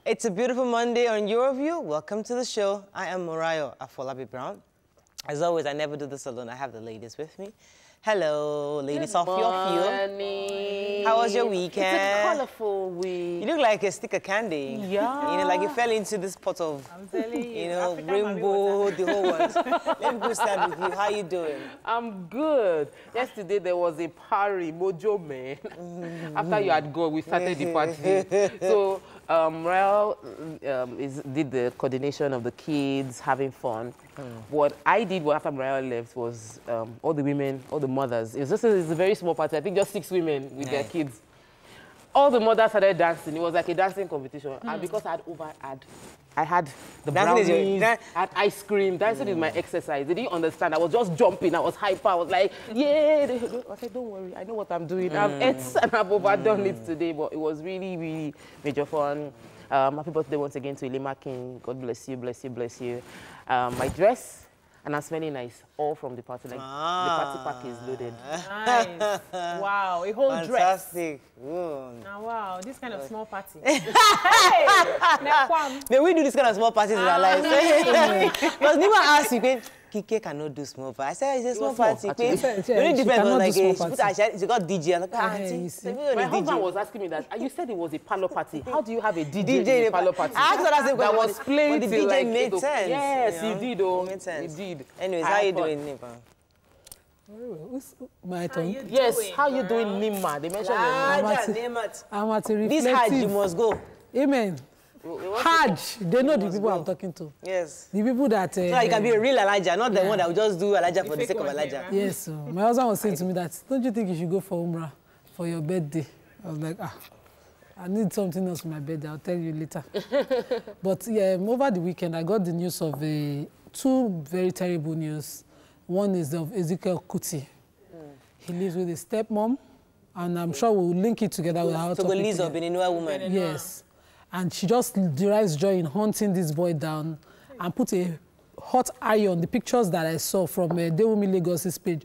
It's a beautiful Monday on Your View. Welcome to the show. I am Morayo Afolabi Brown. As always, I never do this alone. I have the ladies with me. Hello, ladies off your view. How was your weekend? It's a colorful week. You look like a stick of candy. Yeah. You know, like you fell into this pot of, I'm telling you, African rainbow, the whole world. Let me go start with you. How you doing? I'm good. Yesterday there was a party, Mojo man. After you had gone, we started the party. So Rael did the coordination of the kids having fun. What I did after Rael left was all the women, all the mothers. It's a very small party. I think just 6 women with their kids. All the mothers started dancing. It was like a dancing competition. And because I had the brownies, I had ice cream. Dancing is my exercise. They didn't understand. I was just jumping. I was hyper. I was like, yeah. I said, don't worry. I know what I'm doing. I've ate and I've overdone it today. But it was really, really major fun. Happy birthday once again to Ilima King. God bless you, bless you, bless you. My dress, and I'm smelling nice, all from the party. Like, the party pack is loaded. Nice. Wow, a whole dress. Fantastic. Oh, wow, this kind of small party. May we do this kind of small parties in our lives? Because Nima asked you, Kike cannot do small party. I said, it's a small party. Very different. Like, she got DJ. I'm like, my husband was asking me that. You said it was a parlor party. How do you have a DJ in a parlor party? I asked her that was playing the DJ like made sense. Yes, he did. Oh, made sense. He did. Anyways, how you doing, Nima? My turn. Yes, how you doing, Nima? They mentioned your name. I'm at a reflective. This Hajj, you must go. Amen. Hajj, they know the people I'm talking to. Yes. The people that... so you can be a real Elijah, not the one that will just do Elijah for the sake of Elijah. Yes, so my husband was saying to me that, don't you think you should go for Umrah for your birthday? I was like, I need something else for my birthday. I'll tell you later. But yeah, over the weekend, I got the news of 2 very terrible news. One is of Ezekiel Kuti. He lives with his stepmom, and I'm sure we'll link it together with our topic. Togolese or Beninoa woman. Yes. And she just derives joy in hunting this boy down and put a hot iron, the pictures that I saw from Dewumi Lagos's page,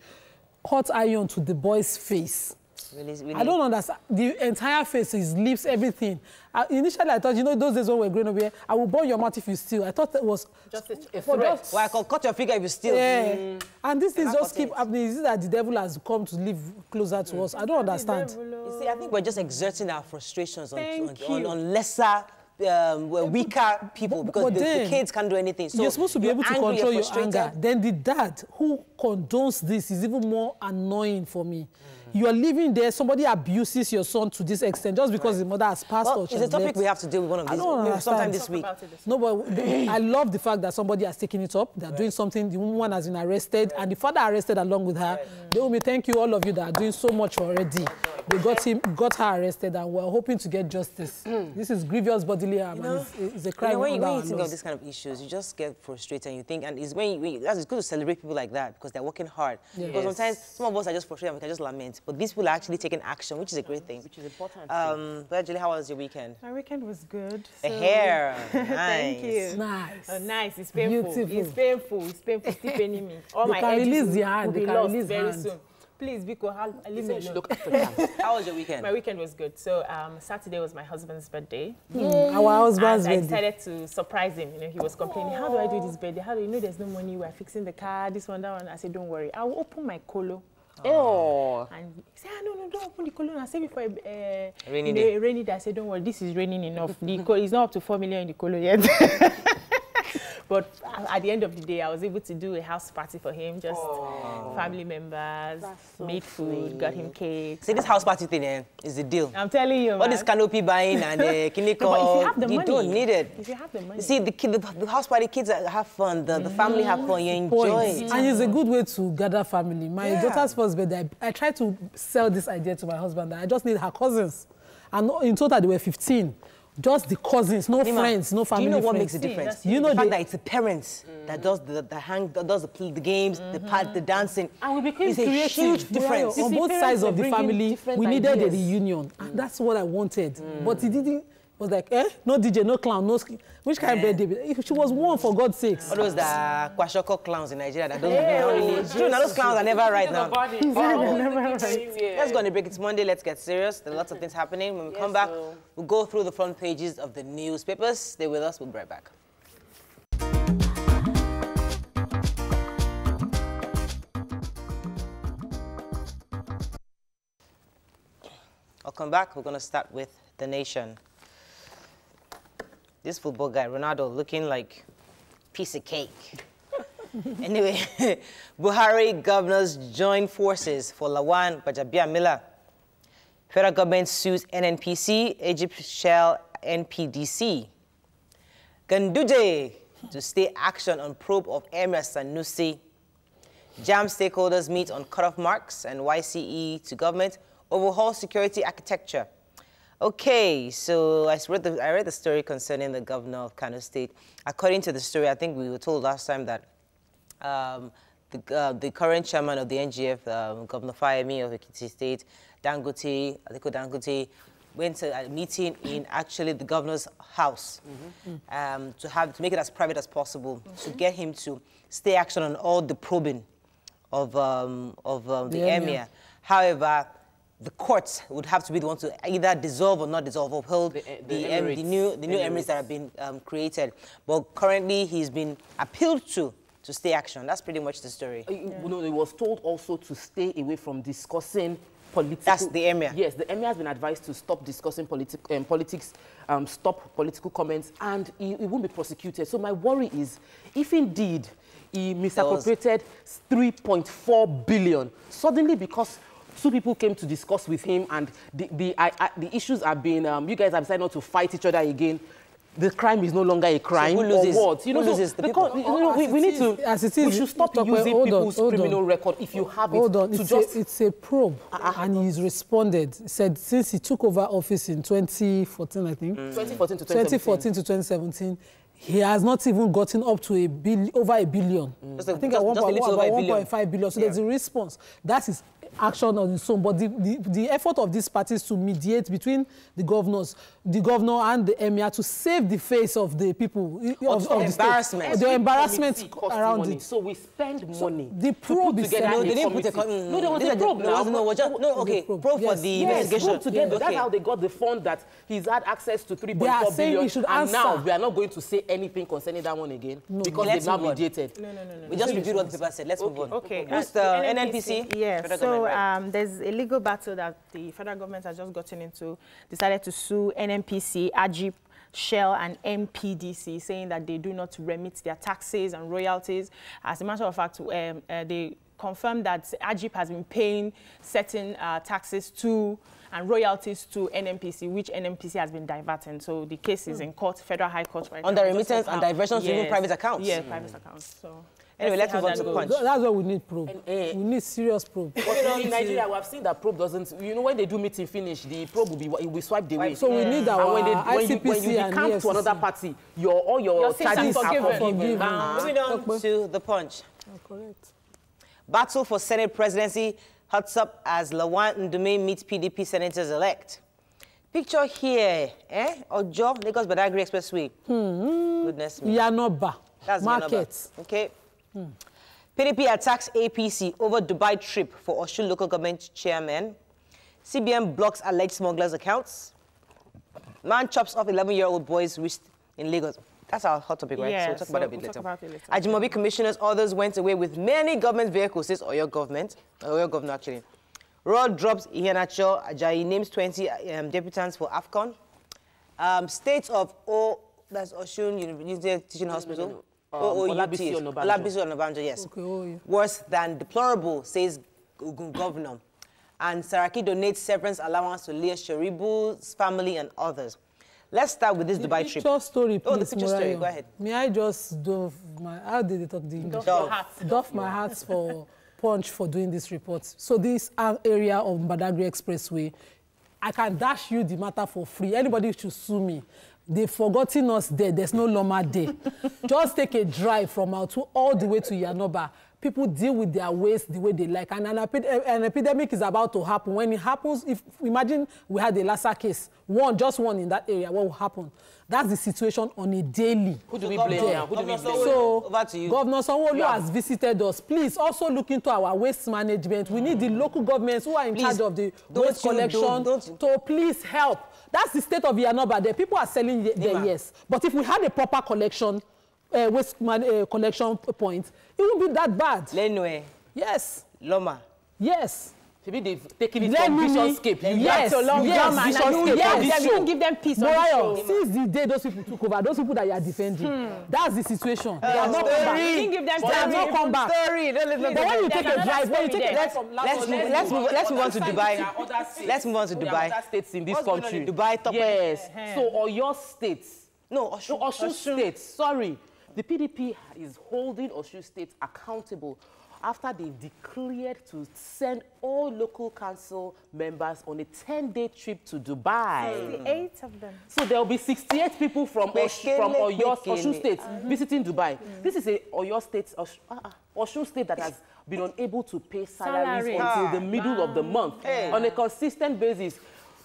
hot iron to the boy's face. Really? I don't understand. The entire face, his lips, everything. Initially, I thought, you know, those days when we were growing up here, I will burn your mouth if you steal. I thought that was just a threat. Well, I can cut your finger if you steal. Yeah. And these things just keep happening. Is it that the devil has come to live closer to us? I don't understand. You see, I think we're just exerting our frustrations on lesser, weaker people, because the kids can't do anything. So you're supposed to be able to control your anger. Then the dad who condones this is even more annoying for me. You are living there, somebody abuses your son to this extent just because his mother has passed or it's a topic we have to deal with one of these sometime this week. No, but I love the fact that somebody has taken it up. They're doing something. The woman has been arrested, and the father arrested along with her. They will thank you, all of you that are doing so much already. They got her arrested, and we're hoping to get justice. This is grievous bodily harm, and it's a crime. When you think of these kind of issues, you just get frustrated, and you think, and it's good to celebrate people like that because they're working hard. Because sometimes some of us are just frustrated and we can just lament. But these people are actually taking action, which is a great thing. Which is important. But Julie, how was your weekend? My weekend was good. The hair, nice. Thank you. Nice. Nice. It's painful. Beautiful. It's painful. It's painful. Still paining me. All they my can edges release the hand. will be They can lost release very hand. soon. Please, Biko, leave me alone. How was your weekend? My weekend was good. So Saturday was my husband's birthday. Our husband's birthday. I decided to surprise him. You know, he was complaining, how do I do this birthday? How do you know there's no money? We're fixing the car, this one, that one. I said, don't worry. I will open my colo. Oh. And he said, no, don't open the colo. I said, before rainy day. Rainy day. I said, don't worry, this is raining enough. It's not up to 4 million in the colo yet. But at the end of the day, I was able to do a house party for him, just family members, made food, got him cake. See, this house party thing is the deal. I'm telling you, all this canopy buying and kiniko, but if you have the money, you don't need it. If you have the money. You see, the house party, kids have fun, the family have fun, you enjoy it. And it's a good way to gather family. My daughter's first birthday, I tried to sell this idea to my husband that I just need her cousins. And in total, they were 15. Just the cousins, no friends, no family. Do you know what friends. makes a difference? You know the fact that it's the parents that does the games, the dancing. And we became it's a huge difference. On both sides of the family, we needed a reunion. And that's what I wanted. But it didn't. was like, no DJ, no clown, no... Which kind of birthday? She was one, for God's sakes. All those Kwashoko clowns in Nigeria that don't really... True, now those clowns are never right now. Let's go on the break. It's Monday. Let's get serious. There are lots of things happening. When we come back, we'll go through the front pages of the newspapers. Stay with us. We'll be right back. Welcome back. We're going to start with The Nation. This football guy, Ronaldo, looking like a piece of cake. Anyway, Buhari governors join forces for Lawan Gbajabiamila. Federal government sues NNPC, Egypt Shell, NPDC. Ganduje to stay action on probe of Emir Sanusi. JAM stakeholders meet on cutoff marks, and YCE to government overhaul security architecture. Okay, so I read the story concerning the governor of Kano State. According to the story, I think we were told last time that the current chairman of the NGF, Governor Fayemi of Ekiti State, Dangote, Aliko Dangote, went to a meeting in actually the governor's house to make it as private as possible, to get him to stay action on all the probing of the emir. However, the courts would have to be the one to either dissolve or not dissolve, uphold the new emirates that have been created. But currently, he's been appealed to stay action. That's pretty much the story. You know, he was told also to stay away from discussing political... That's the emir. Yes, the emir has been advised to stop discussing politics, stop political comments, and he won't be prosecuted. So my worry is, if indeed he misappropriated 3.4 billion, suddenly because two people came to discuss with him, and the issues have been, you guys have decided not to fight each other again. The crime is no longer a crime. So who loses? Or what? You know, who loses the people? You know, we need to. We should stop using people's criminal record if you have it. Hold on, it's a probe, and he's responded. He said since he took over office in 2014, I think. 2014 to 2017. He has not even gotten up to over a billion. I think at 1.5 billion. So there's a response. That is action on its own. But the effort of these parties to mediate between the governor and the emir to save the face of the people of the embarrassment. The embarrassment around it. So we spend money. The probe is together. No, they didn't put a no, there was a probe. Probe for the investigation. Probe together. That's how they got the fund that he's had access to 3.4 billion. And now we are not going to say anything concerning that one again because they've now mediated. No. We just reviewed what the paper said. Let's move on. Okay. Who's the NNPC? Yes. So there's a legal battle that the federal government has just gotten into. Decided to sue NNPC, Ajip, Shell, and MPDC, saying that they do not remit their taxes and royalties. As a matter of fact, they confirmed that Ajip has been paying certain taxes to and royalties to NNPC, which NNPC has been diverting. So the case is in court, Federal High Court right now. On the remittance and diversion to even private accounts? Yeah, private accounts. So anyway, let's move on to Punch. That's why we need probe. We need serious probe. But you know, in Nigeria, we have seen that probe doesn't, you know, when they do meeting finish, the probe will be swiped away. So we need our ICPC when you decamp to another party, all your charges are forgiven. Moving on to the Punch. Correct. Battle for Senate presidency huts up as Lawan Ndume meets PDP senators-elect. Picture here, Ojo, Lagos Badagry Expressway. Goodness me. Yanoba. That's market. Okay. PDP attacks APC over Dubai trip for Osun local government chairman. CBN blocks alleged smugglers' accounts. Man chops off 11-year-old boy's wrist in Lagos. That's our hot topic, right? Yeah, so we'll talk about it later. Ajimobi commissioners, others went away with many government vehicles, says Oyo government. Oyo governor, actually. Road drops Iheanacho. Ajayi names 20 deputants for AFCON. States of that's Osun University Teaching Hospital. Olabisi Onabanjo, yes. Okay, worse than deplorable, says governor. And Saraki donates severance allowance to Leah Sharibu's family and others. Let's start with this Dubai trip. Picture story, please, the picture story. Go ahead. May I just doff my... How did they talk the English? Doff my hats for Punch for doing this report. So this area of Badagry Expressway, I can dash you the matter for free. Anybody should sue me. They've forgotten us there. There's no Loma there. Just take a drive from Autu all the way to Yanoba. people deal with their waste the way they like. And an epidemic is about to happen. When it happens, if imagine we had a Lassa case, just one in that area, what will happen? That's the situation on a daily. Who do we blame now? Who do we blame? So, over to you. Governor Sanwo-Olu has visited us. Please also look into our waste management. We need the local governments who are in charge of the waste collection to please help. That's the state of Yanoba. The people are selling there, yes. But if we had a proper collection, waste collection point, it won't be that bad. Lenwe. Yes. Loma. Yes. Maybe they've taken it from Visionscape. Yes, Yes, you don't give them peace on the show. Since the day those people took over, those people that you are defending, that's the situation. They have not come back. You didn't give them They have not come back. But when you take a drive, let's move on to Dubai. Let's move on to Dubai. Other states in this country. Dubai, yes. So, or your states. No, Osun State. Sorry. The PDP is holding Osun State accountable after they declared to send all local council members on a 10-day trip to Dubai. 68 of them. So there will be 68 people from Osun State visiting Dubai. This is a Osun State that has been unable to pay salaries until the middle of the month. On a consistent basis.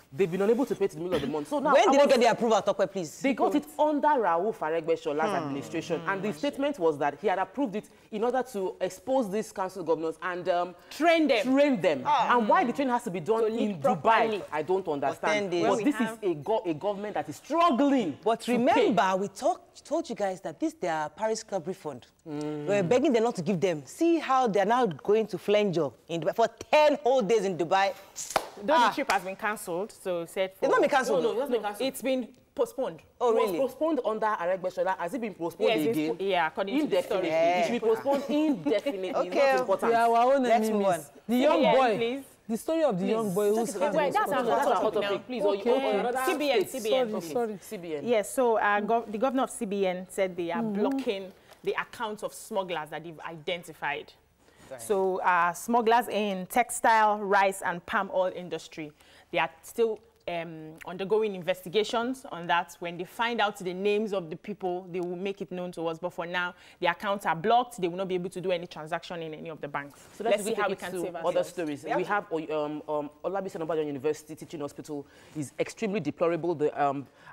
They've been unable to pay to the middle of the month. So now, when did they get the approval, Tokwe, please? They got it under Raul Faregbeshola's administration, and the statement was that he had approved it in order to expose these council governors and train them. And why the training has to be done in Dubai, I don't understand. But this is a government that is struggling. But remember, we told you guys that this their Paris Club refund. We're begging them not to give them. See how they're now going to Flenjo in Dubai for 10 whole days in Dubai. Though the trip has been cancelled, so said for... It's not been cancelled. No, it's been cancelled. It's been postponed. Oh, really? It was postponed under Aregbesola. Has it been postponed again? Yeah, according to the story. It should be postponed indefinitely. Okay. Not important. We are our own Let's enemies. move on. The young boy. Please. The story of the young boy who's... That's our hot topic. Please. CBN. Sorry. CBN. Yes, so the governor of CBN said they are blocking the accounts of smugglers that they've identified. Right. So smugglers in textile, rice, and palm oil industry, they are still undergoing investigations on that. When they find out the names of the people, they will make it known to us. But for now, the accounts are blocked. They will not be able to do any transaction in any of the banks. So let's see how we can save ourselves. Other stories. We have Olabisi Onabanjo University Teaching Hospital is extremely deplorable.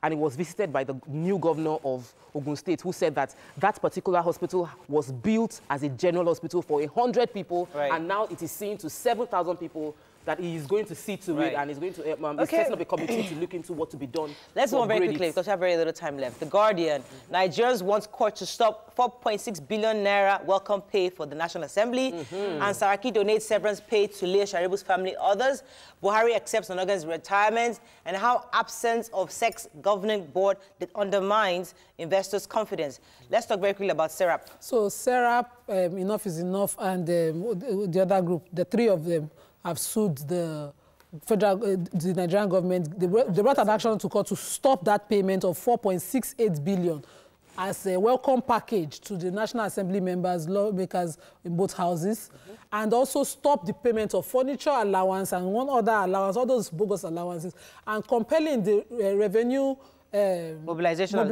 And it was visited by the new governor of Ogun State, who said that that particular hospital was built as a general hospital for 100 people, and now it is seen to 7,000 people. That he is going to see to it, and he's going to setting up a committee to look into what to be done. Let's move on very quickly because we have very little time left. The Guardian: Nigerians want court to stop 4.6 billion naira welcome pay for the National Assembly, and Saraki donates severance pay to Leah Sharibu's family. Others: Buhari accepts Onogan's retirement, and how absence of sex governing board that undermines investors' confidence. Let's talk very quickly about SERAP. So SERAP, enough is enough, and the other group, the three of them, have sued the Nigerian government. They brought an action to court to stop that payment of 4.68 billion as a welcome package to the National Assembly members, lawmakers in both houses, and also stop the payment of furniture allowance and one other allowance, all those bogus allowances, and compelling the revenue mobilization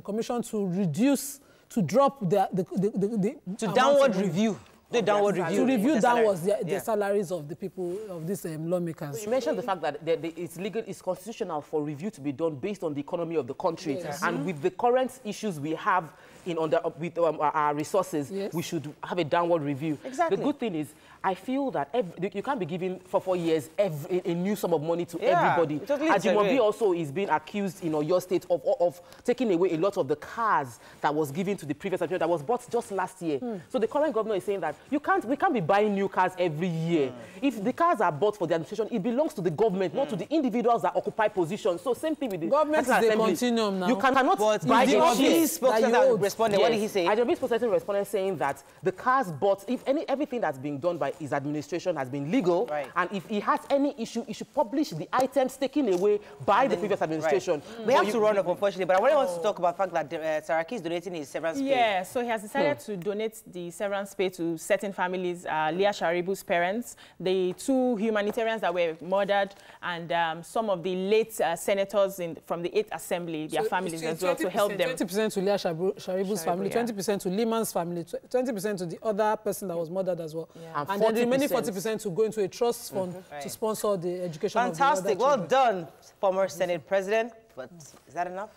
commission to reduce, to drop the downward review. The downward review. To review downwards the salaries of the people, of these lawmakers. So you mentioned the fact that it's legal, it's constitutional for review to be done based on the economy of the country. Yes. And with the current issues we have with our resources, we should have a downward review. Exactly. The good thing is, I feel that you can't be giving for 4 years a new sum of money to everybody. Totally. Ajimobi also is being accused in your state of taking away a lot of the cars that was given to the previous administration that was bought just last year. So the current governor is saying that we can't be buying new cars every year. If the cars are bought for the administration, it belongs to the government, not to the individuals that occupy positions. So same thing with the government is a continuum now. You cannot buy a cheese. What did he say? Ajimobi's spokesperson responded saying that the cars bought, everything that's being done by by his administration has been legal. Right. And if he has any issue, he should publish the items taken away by the previous administration. Right. We have to run up, unfortunately, but I really want to talk about the fact that Saraki is donating his severance pay. Yeah, so he has decided to donate the severance pay to certain families, Leah Sharibu's parents, the 2 humanitarians that were murdered, and some of the late senators from the 8th Assembly, their families as well, to help them. 20% to Leah Sharibu's family, 20% to Lehman's family, 20% to the other person that was murdered as well. Yeah. And then the remaining 40% to go into a trust fund to sponsor the education of the other Fantastic. Well done, former Senate President. But is that enough?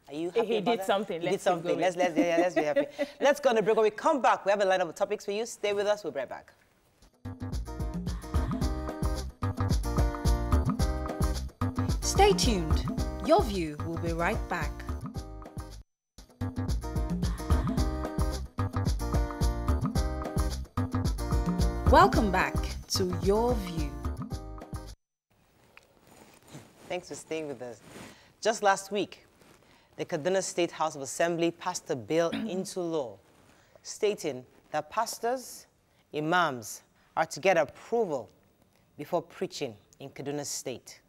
Are you happy He about did that? something. He did something. Let's be happy. Let's go on a break. When we come back, we have a lineup of topics for you. Stay with us. We'll be right back. Stay tuned. Your View will be right back. Welcome back to Your View. Thanks for staying with us. Just last week, the Kaduna State House of Assembly passed a bill into law stating that pastors, imams, are to get approval before preaching in Kaduna State.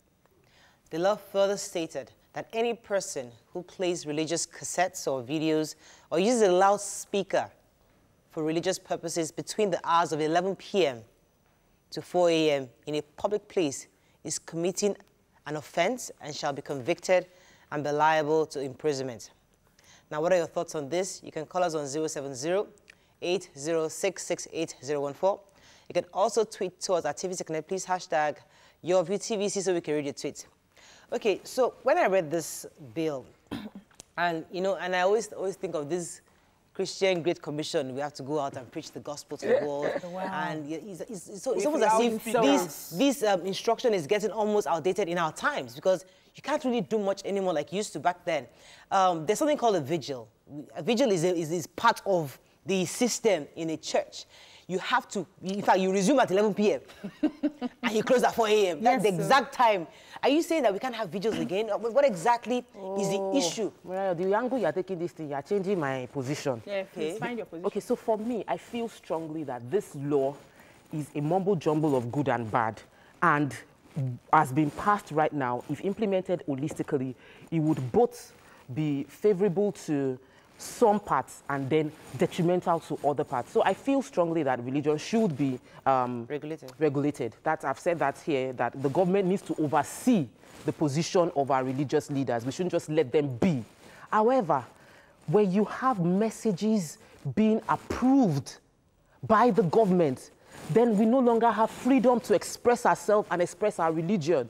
The law further stated that any person who plays religious cassettes or videos or uses a loudspeaker for religious purposes between the hours of 11 p.m. to 4 a.m. in a public place is committing an offense and shall be convicted and be liable to imprisonment. Now, what are your thoughts on this? You can call us on 070-8066-8014. You can also tweet to us at TVC Connect. Please hashtag YourViewTVC so we can read your tweet. Okay, so when I read this bill, and I always think of this Christian Great Commission, we have to go out and preach the gospel to the world. Wow. And it's almost as if this instruction is getting almost outdated in our times, because you can't really do much anymore like you used to back then. There's something called a vigil. A vigil is part of the system in a church. You have to, in fact, you resume at 11 p.m. and you close at 4 a.m. That's the exact time. Are you saying that we can't have vigils again? What exactly is the issue? Well, the angle you're taking this thing, you're changing my position. Yeah, please find your position. Okay, so for me, I feel strongly that this law is a mumble jumble of good and bad, and has been passed right now. If implemented holistically, it would both be favorable to some parts and then detrimental to other parts. So I feel strongly that religion should be regulated. I've said that here, that the government needs to oversee the position of our religious leaders. We shouldn't just let them be. However, when you have messages being approved by the government, then we no longer have freedom to express ourselves and express our religion.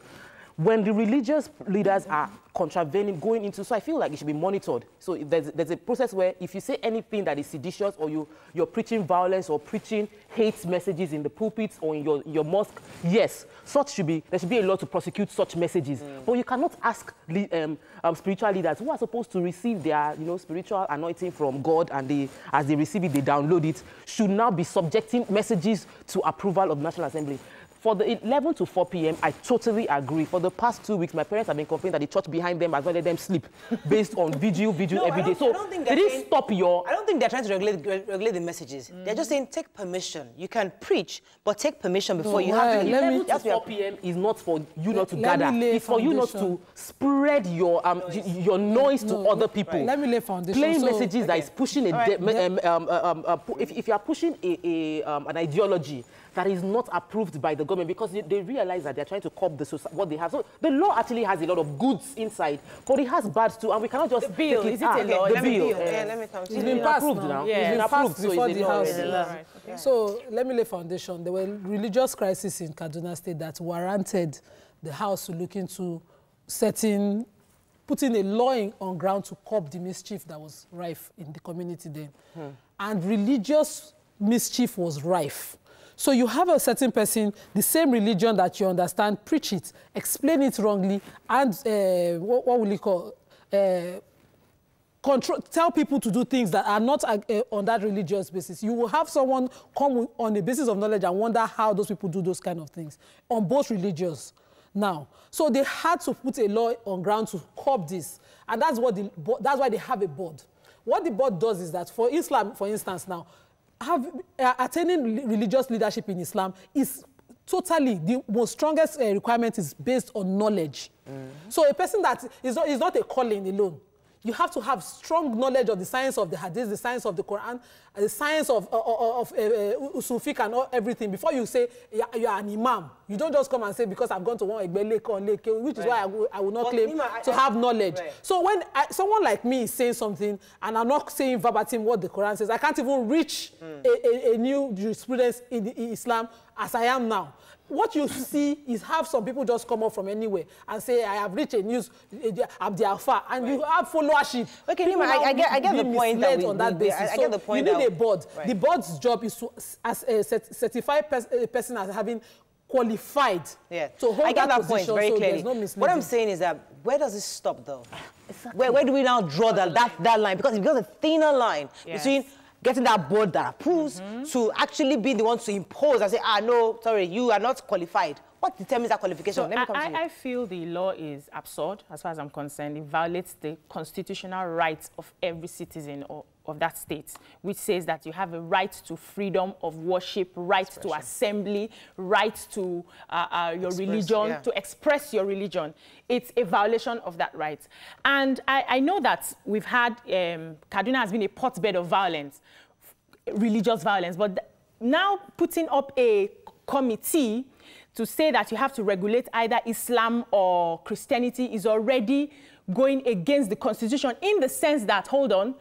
When the religious leaders are contravening, going into, so I feel like it should be monitored. So there's a process where if you say anything that is seditious, or you're preaching violence or preaching hate messages in the pulpits or in your mosque, yes, there should be a law to prosecute such messages. But you cannot ask spiritual leaders who are supposed to receive their spiritual anointing from God, and as they receive it, they download it, should now be subjecting messages to approval of the National Assembly. For the 11 to 4 p.m., I totally agree. For the past 2 weeks, my parents have been complaining that the church behind them has not let them sleep based on vigil every day. So did it stop your... I don't think they're trying to regulate the messages. They're just saying take permission. You can preach, but take permission before you have to... 11 to 4 p.m. is not for you not to gather. It's for you not to spread your noise to other people. Let me lay foundation. Playing messages that is pushing if you are pushing an ideology that is not approved by the government, because they realize that they're trying to curb what they have. So the law actually has a lot of goods inside, but it has bads too, and we cannot just... The bill, is it a law? The bill. Let me come to It's been passed now. Yeah. It's been passed before the House. Right. Okay. So let me lay foundation. There were religious crises in Kaduna State that warranted the House to look into putting a law on ground to curb the mischief that was rife in the community then. And religious mischief was rife. So you have a certain person, the same religion that you understand, preach it, explain it wrongly, and what will you call, tell people to do things that are not on that religious basis. You will have someone come on a basis of knowledge and wonder how those people do those kind of things on both religions. Now, so they had to put a law on ground to curb this, and that's why they have a board. What the board does is that for Islam, for instance, now, attaining religious leadership in Islam is totally the most strongest requirement is based on knowledge. So a person that is not a calling alone. You have to have strong knowledge of the science of the Hadith, the science of the Quran, the science of Usul Fiqh and everything before you say you are an Imam. You don't just come and say because I've gone to one Egbe, which is why I will not claim to have knowledge. So when someone like me is saying something and I'm not saying verbatim what the Quran says, I can't even reach a new jurisprudence in Islam as I am now. What you see is have some people just come up from anywhere and say, I have reached a news, I'm the alpha, and you have followership. Okay, Nima, I get the point that on that basis. I get the point. You need a board. Right. The board's job is to certify a person as having qualified to hold that position. Very clearly. No what I'm saying is that where does it stop though? Exactly. Where do we now draw that line? Because a thinner line between getting that board that approves to actually be the one to impose and say, no, sorry, you are not qualified. What determines that qualification? So Let me come to you. I feel the law is absurd as far as I'm concerned. It violates the constitutional rights of every citizen of that state, which says that you have a right to freedom of worship, right to assembly, right to your religion, to express your religion. It's a violation of that right. And I know that we've had, Kaduna has been a hotbed of violence, religious violence, but now putting up a committee to say that you have to regulate either Islam or Christianity is already going against the Constitution in the sense that, hold on,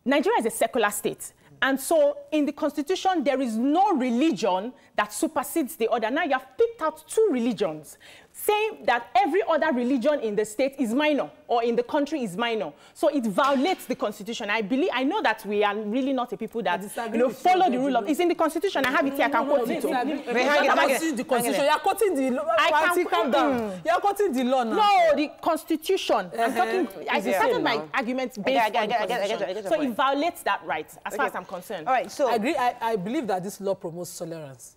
Nigeria is a secular state. And so in the Constitution, there is no religion that supersedes the other. Now you have picked out two religions, saying that every other religion in the state is minor or in the country is minor. So it violates the Constitution. I know that we are really not a people that follow the rule of. It's in the Constitution. I have it here. I can quote it. You're quoting the Constitution. You're quoting the law. Calm down. You're quoting the law now. No, the Constitution. I'm talking. I started my arguments based on the Constitution. So it violates that right, as far as I'm concerned. All right. So I agree. I believe that this law promotes tolerance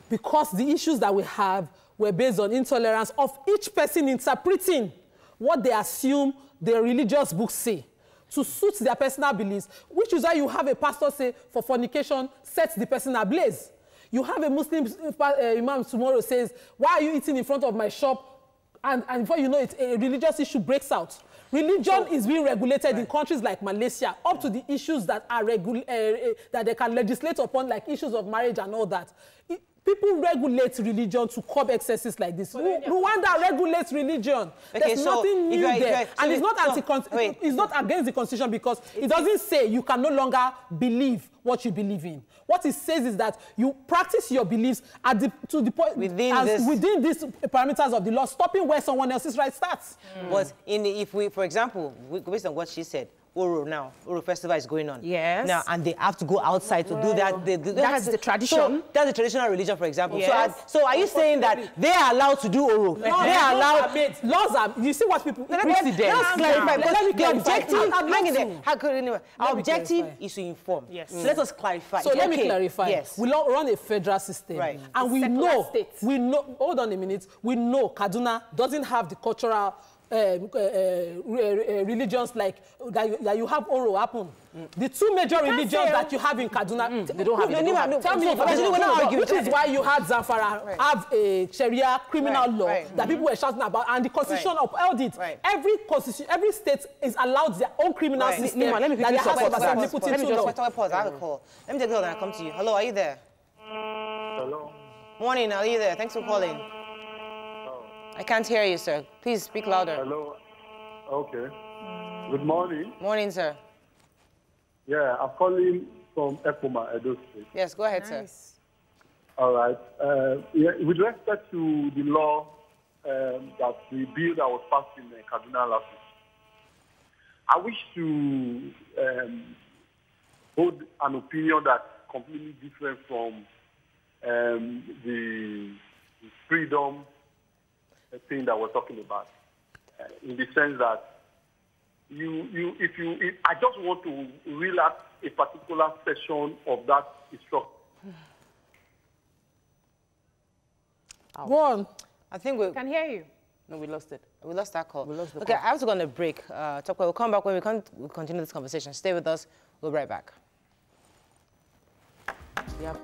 because the issues that we have were based on intolerance of each person interpreting what they assume the religious books say to suit their personal beliefs, which is why you have a pastor say for fornication sets the person ablaze. You have a Muslim imam tomorrow says, why are you eating in front of my shop? And before you know it, a religious issue breaks out. Religion is being regulated in countries like Malaysia up to the issues that are that they can legislate upon, like issues of marriage and all that. People regulate religion to curb excesses like this. Rwanda regulates religion. There's nothing new there. And it's not against the Constitution because it doesn't say you can no longer believe what you believe in. What it says is that you practice your beliefs to the point within these parameters of the law, stopping where someone else's right starts. But if we, for example, based on what she said, Oro festival is going on. Yes. Now, and they have to go outside to do that. That's the tradition. So that's the traditional religion, for example. Yes. So are you saying that they are allowed to do Oro? No, they are allowed. Laws are. You see what people. Let us clarify. Our objective is to inform. Yes. So let us clarify. So let me clarify. Yes. We run a federal system, and we know. Hold on a minute. We know Kaduna doesn't have the cultural. Religions like that you have Oro happen. The two major religions that you have in Kaduna, they don't have it. Tell me, which is why you had Zamfara have a Sharia criminal law that people were shouting about, and the Constitution upheld it. Every state is allowed their own criminal system. Let me pause. I have a call. Let me take a call and I'll come to you. Hello, are you there? Hello. Morning, are you there? Thanks for calling. I can't hear you, sir. Please speak louder. Hello. Okay. Good morning. Morning, sir. Yeah, I'm calling from Ekpoma, Edo State. Yes, go ahead, sir. All right. With respect to the law that the bill that was passed in Kaduna last week, I wish to hold an opinion that's completely different from the freedom thing that we're talking about, in the sense that if I just want to reel out a particular section of that instruction. Go on. I think we can hear you. No, we lost it. We lost that call. Okay, I have to go on a break. We'll come back when we'll continue this conversation. Stay with us. We'll be right back. Yeah.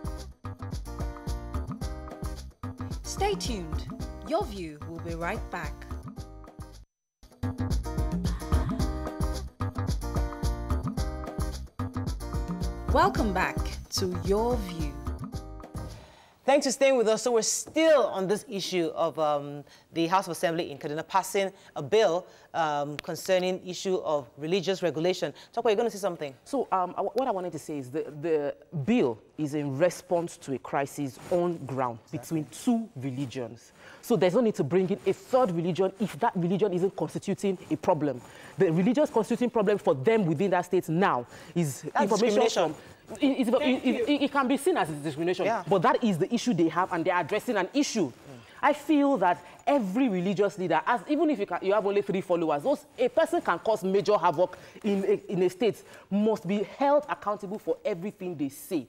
Stay tuned. Your View will be right back. Welcome back to Your View. Thanks for staying with us. So we're still on this issue of the House of Assembly in Kaduna passing a bill concerning issue of religious regulation. Tokwe, you're going to say something? So what I wanted to say is the bill is in response to a crisis on ground between two religions. So there's no need to bring in a third religion if that religion isn't constituting a problem. The religious constituting problem for them within that state now is information from... It can be seen as discrimination, but that is the issue they have, and they're addressing an issue. I feel that every religious leader, even if you have only 3 followers, a person can cause major havoc in a state, must be held accountable for everything they say.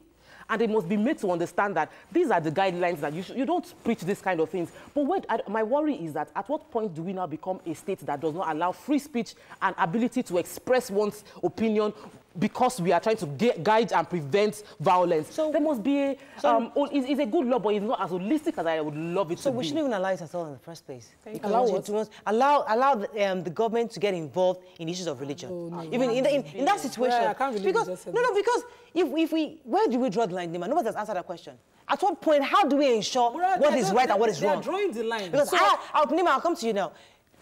And they must be made to understand that these are the guidelines that you don't preach this kind of things. But my worry is that at what point do we now become a state that does not allow free speech and ability to express one's opinion because we are trying to guide and prevent violence? So there must be it's a good law, but it's not as holistic as I would love it to be. So we shouldn't even allow it at all in the first place. Allow what? Allow the government to get involved in issues of religion. Oh, no, even in that situation. Yeah, I can't believe because because if we, where do we draw the line? Nobody has answered that question. At what point, how do we ensure what is right and what is wrong? They are drawing the line. Because I'll come to you now.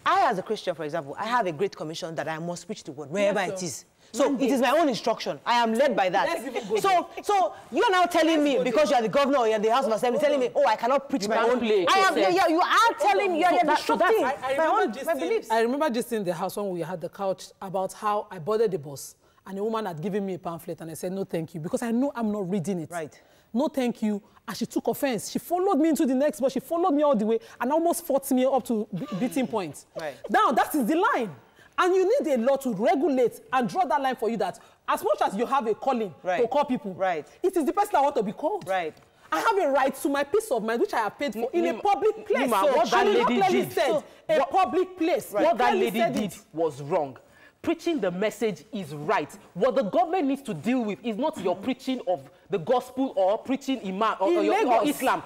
I, as a Christian, for example, I have a great commission that I must preach the word wherever it is. So it is my own instruction. I am led by that. So you're now telling me, because you are the governor or you're the House of Assembly, telling me, oh, I cannot preach my own. You are telling me, you're disrupting my beliefs. I remember just in the house when we had the couch about how I boarded the bus and a woman had given me a pamphlet and I said, no, thank you, because I know I'm not reading it. Right. No, thank you. And she took offense. She followed me into the next bus. She followed me all the way and almost fought me up to beating points. Right. Now, that is the line. And you need a law to regulate and draw that line for you that as much as you have a calling to call people, it is the person I want to be called. Right. I have a right to my peace of mind, which I have paid for in a public place. What that lady did, a public place. What that lady did was wrong. Preaching the message is right. What the government needs to deal with is not your preaching of the gospel or preaching Imam or Islam.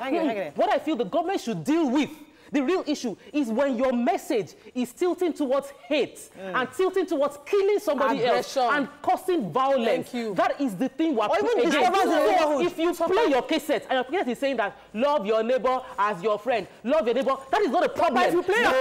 What I feel the government should deal with, the real issue, is when your message is tilting towards hate and tilting towards killing somebody else and causing violence. That is the thing we're against. If you play your cassette and your cassette is saying that love your neighbor as your friend, love your neighbor, that is not a problem. But if you play your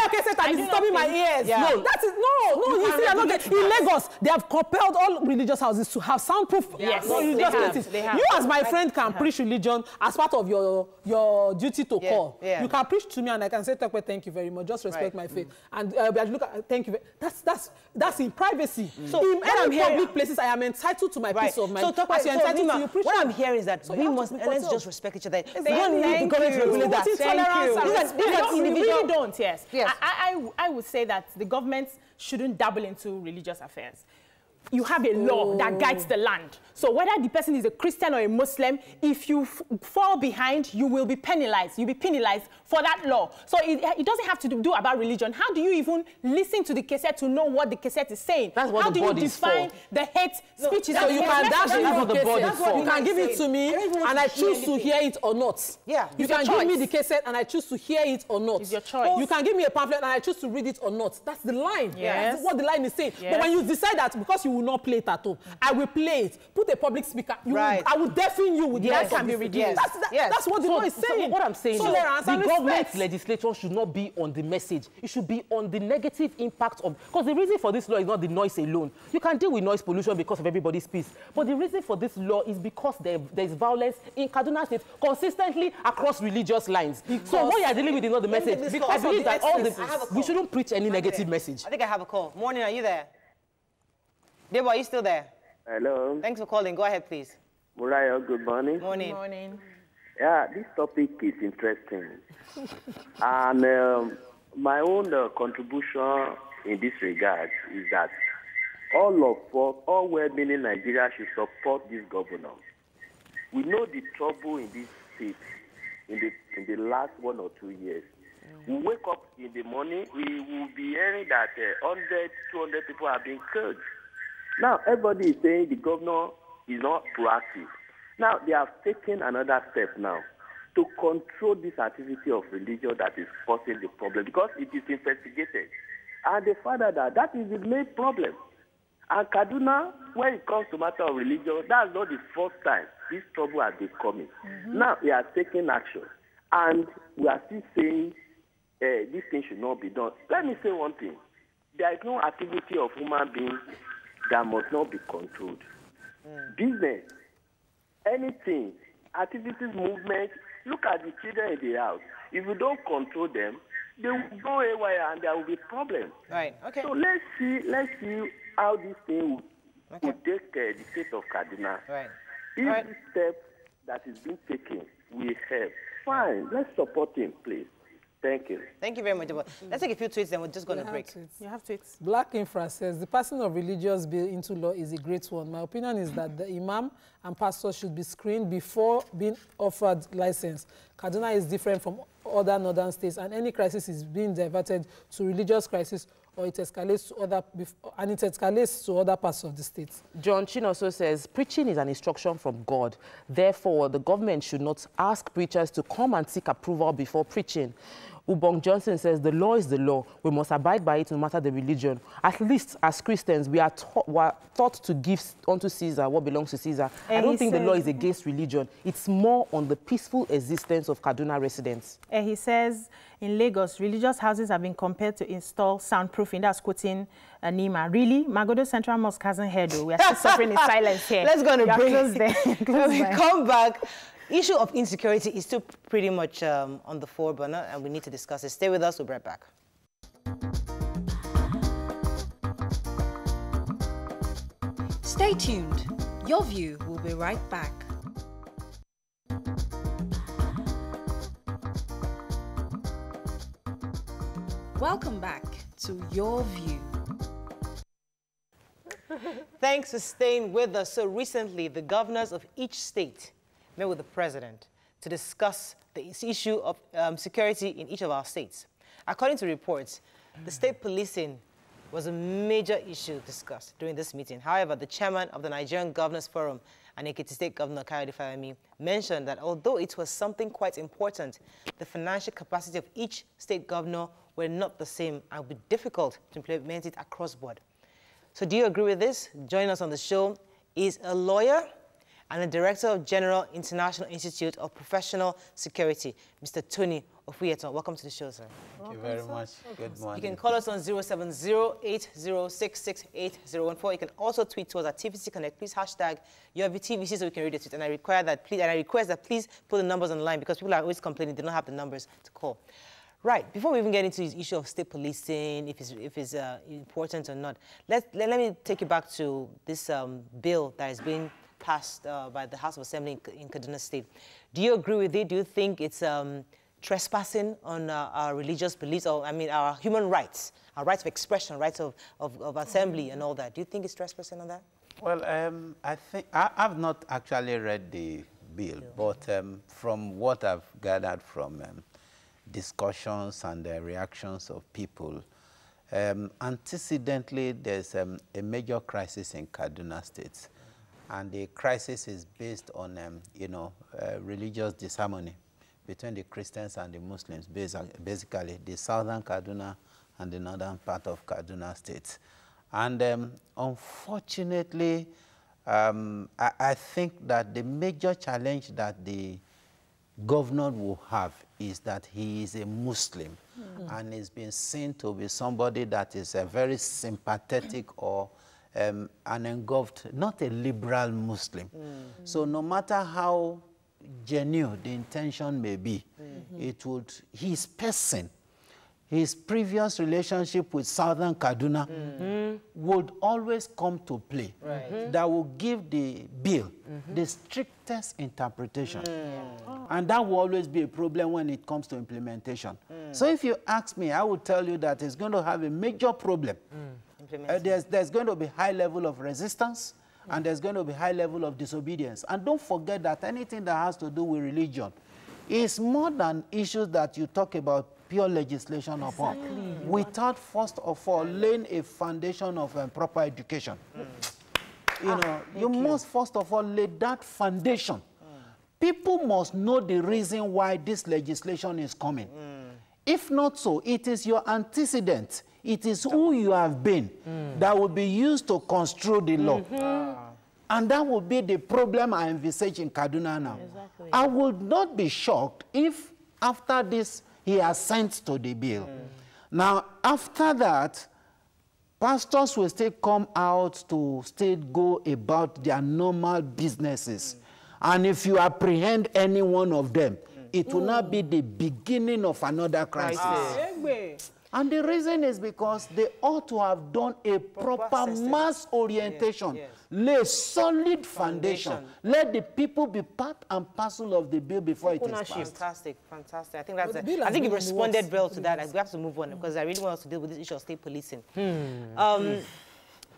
cassette and it's stopping my ears, no, that is you see, I'm not in Lagos, they have compelled all religious houses to have soundproof. Yes, you as my friend can preach religion as part of your duty to call. You can preach to me and I can say, Tokwe, thank you very much. Just respect my faith. And look at, thank you. That's in privacy. So in any public places, I am entitled to my peace of mind. So, what I'm hearing is that let's just respect each other. We don't need the government to regulate that. We really don't, yes. I would say that the government shouldn't dabble into religious affairs. You have a law that guides the land. So whether the person is a Christian or a Muslim, if you fall behind, you will be penalized. You'll be penalized for that law. So it doesn't have to do about religion. How do you even listen to the cassette to know what the cassette is saying? That's what How the do you body is define for. the hate speeches? So you can dash what the body is for. You can give it to me and I choose to hear it or not. Yeah. You can give me the cassette and I choose to hear it or not. It's your choice. You can give me a pamphlet and I choose to read it or not. That's the line. Yes. That's what the line is saying. Yes. But when you decide that because you will not play it at home, I will play it. Put a public speaker. I will deafen you with that can be reduced. That's what the law is saying. So what I'm saying is the government legislation should not be on the message. It should be on the negative impact of... Because the reason for this law is not the noise alone. You can deal with noise pollution because of everybody's peace. But the reason for this law is because there's violence in Kaduna State consistently across religious lines. So what you are dealing with is not the message. I believe that we shouldn't preach any negative message. I think I have a call. Morning, are you there? Debo, are you still there? Hello. Thanks for calling. Go ahead, please. Murayo, good morning. Morning. Good morning. Yeah, this topic is interesting. And my own contribution in this regard is that all of us, all well-meaning Nigeria should support this governor. We know the trouble in this state in the last 1 or 2 years. We wake up in the morning, we will be hearing that 100, 200 people have been killed. Now, everybody is saying the governor is not proactive. Now, they have taken another step now to control this activity of religion that is causing the problem because it is investigated. And they found out that that is the main problem. And Kaduna, when it comes to matter of religion, that's not the first time this trouble has been coming. Now, they are taking action. And we are still saying this thing should not be done. Let me say one thing. There is no activity of human beings that must not be controlled. Business, anything, activities, movement, look at the children in the house. If you don't control them, they will go haywire and there will be problems. Right, okay. So let's see how this thing will take the state of Kaduna. Right. If this step that is being taken will help, fine, let's support him, please. Thank you. Thank you very much. Let's take a few tweets, then we're just going to break. You have tweets. Black Infra says, the passing of religious bill into law is a great one. My opinion is that the imam and pastor should be screened before being offered license. Kaduna is different from other northern states, and any crisis is being diverted to religious crisis, or it escalates to other parts of the state. John Chin also says, preaching is an instruction from God. Therefore, the government should not ask preachers to come and seek approval before preaching. Ubong Johnson says, the law is the law. We must abide by it no matter the religion. At least as Christians, we are taught to give unto Caesar what belongs to Caesar. I don't think the law is against religion. It's more on the peaceful existence of Kaduna residents. And he says, in Lagos, religious houses have been compelled to install soundproofing. That's quoting Nima. Really? Magodo Central Mosque hasn't heard, though. We are still suffering in silence here. Let's go on a break. When we come back, issue of insecurity is still pretty much on the forefront, and we need to discuss it. Stay with us. We'll be right back. Stay tuned. Your View will be right back. Welcome back to Your View. Thanks for staying with us. So recently, the governors of each state met with the president to discuss the issue of security in each of our states. According to reports, the state policing was a major issue discussed during this meeting. However, the chairman of the Nigerian Governors Forum and Ekiti State Governor Kayode Fayemi mentioned that although it was something quite important, the financial capacity of each state governor were not the same and would be difficult to implement it across board. So do you agree with this? Joining us on the show is a lawyer and the Director of General International Institute of Professional Security, Mr. Tony Ofuyeton. Welcome to the show, sir. Thank you very much. Good morning. You can call us on 070-8066-8014. You can also tweet to us at TVC Connect. Please hashtag YourVTVC so we can read the tweet. And I request that please put the numbers on the line because people are always complaining they don't have the numbers to call. Right, before we even get into the issue of state policing, if it's important or not, let me take you back to this bill that is being passed by the House of Assembly in Kaduna State. Do you agree with it? Do you think it's trespassing on our religious beliefs, or I mean our human rights, our rights of expression, rights of assembly and all that? Do you think it's trespassing on that? Well, I think I've not actually read the bill, but from what I've gathered from discussions and the reactions of people, antecedently there's a major crisis in Kaduna State, and the crisis is based on religious disharmony between the Christians and the Muslims, basically the southern Kaduna and the northern part of Kaduna State. And unfortunately, I think that the major challenge that the governor will have is that he is a Muslim and is being seen to be somebody that is a very sympathetic or an engulfed, not a liberal Muslim. So no matter how genuine the intention may be, his person, his previous relationship with southern Kaduna would always come to play. That will give the bill the strictest interpretation. And that will always be a problem when it comes to implementation. So if you ask me, I would tell you that it's going to have a major problem. There's going to be high level of resistance, and there's going to be high level of disobedience. And don't forget that anything that has to do with religion is more than issues that you talk about pure legislation upon, without first of all laying a foundation of proper education. you must first of all lay that foundation. People must know the reason why this legislation is coming. If not so, it is your antecedent. It is who you have been that will be used to construe the law. And that will be the problem I envisage in Kaduna now. Exactly. I would not be shocked if after this he assents to the bill. Now, after that, pastors will still come out to still go about their normal businesses. And if you apprehend any one of them, it will not be the beginning of another crisis. And the reason is because they ought to have done a proper mass orientation, lay solid foundation. Let the people be part and parcel of the bill before it is passed. Fantastic, fantastic. I think that's I think you responded well to that. We have to move on because I really want us to deal with this issue of state policing.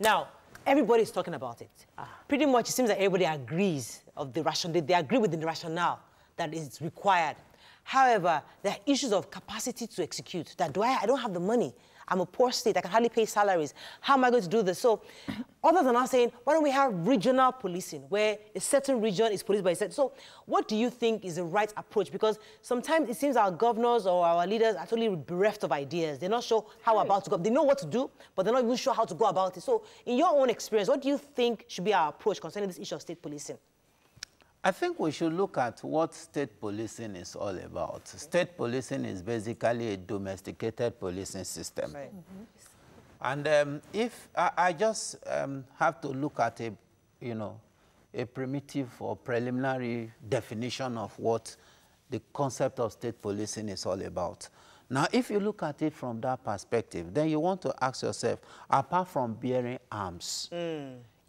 Now, everybody's talking about it. Pretty much, it seems that everybody agrees of the rationale. They agree with the rationale that is required. However, there are issues of capacity to execute. That I don't have the money. I'm a poor state. I can hardly pay salaries. How am I going to do this? So, other than us saying, why don't we have regional policing, where a certain region is policed by a certain... So, what do you think is the right approach? Because sometimes it seems our governors or our leaders are totally bereft of ideas. They're not sure how about to go. They know what to do, but they're not even sure how to go about it. So, in your own experience, what do you think should be our approach concerning this issue of state policing? I think we should look at what state policing is all about. State policing is basically a domesticated policing system. Right. And if I just have to look at a primitive or preliminary definition of what the concept of state policing is all about. Now, if you look at it from that perspective, then you want to ask yourself, apart from bearing arms,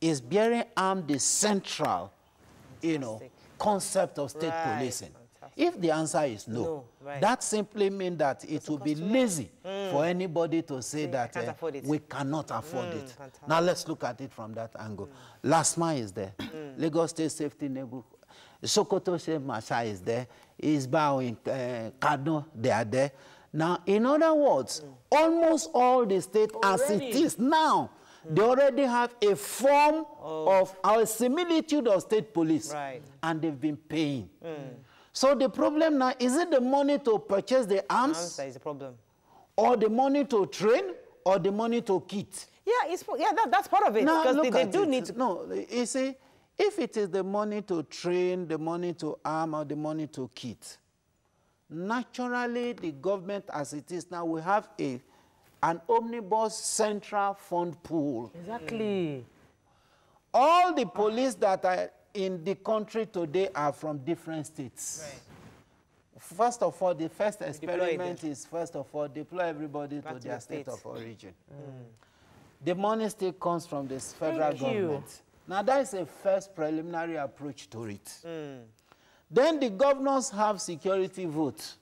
is bearing arms the central concept of state policing? If the answer is no, that simply means that it will be lazy for anybody to say that we cannot afford it. Now let's look at it from that angle. LASMA is there. Lagos State Safety Neighborhood. Sokoto State Marshal is there. Isbao in Kaduna, they are there. Now, in other words, almost all the states as it is now, they already have a form of our similitude of state police, and they've been paying. So the problem now, is it the money to purchase the arms? That is the problem. Or the money to train, or the money to kit? Yeah, that's part of it. Now, because they do need to... No, you see, if it is the money to train, the money to arm, or the money to kit, naturally, the government as it is now will have an omnibus central fund pool. Exactly. All the police that are in the country today are from different states. First of all, the first experiment is, first of all, deploy everybody to their state of origin. The money still comes from the federal government. Now, that is a first preliminary approach to it. Then the governors have security votes.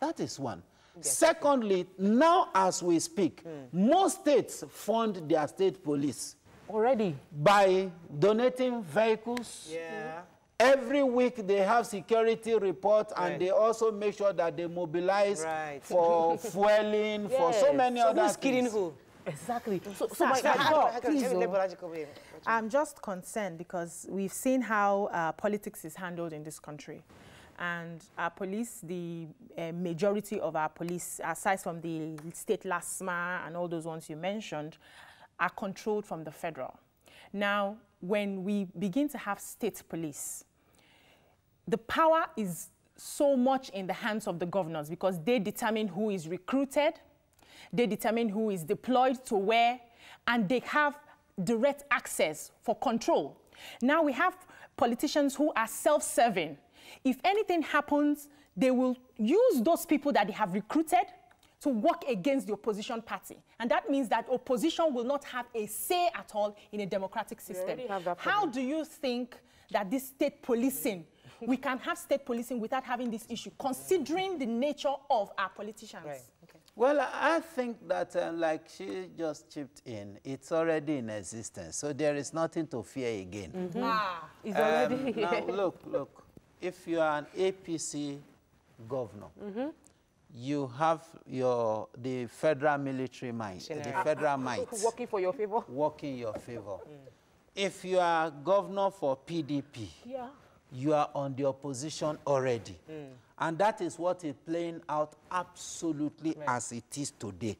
That is one. Secondly, now as we speak, most states fund their state police. Already? By donating vehicles. Every week they have security reports, and they also make sure that they mobilize for fueling, for so many other things. Who's kidding who? Exactly. I'm just concerned because we've seen how politics is handled in this country. And our police, the majority of our police, aside from the state LASMA and all those ones you mentioned, are controlled from the federal. Now, when we begin to have state police, the power is so much in the hands of the governors because they determine who is recruited, they determine who is deployed to where, and they have direct access for control. Now we have politicians who are self-serving. If anything happens, they will use those people that they have recruited to work against the opposition party. And that means that opposition will not have a say at all in a democratic system. How do you think that this state policing, we can have state policing without having this issue, considering the nature of our politicians? Well, I think that, like she just chipped in, it's already in existence. So there is nothing to fear again. It's already now, look. If you are an APC governor, you have the federal military might, the federal might. Working for your favor. Working in your favor. if you are governor for PDP, you are on the opposition already. And that is what is playing out absolutely as it is today.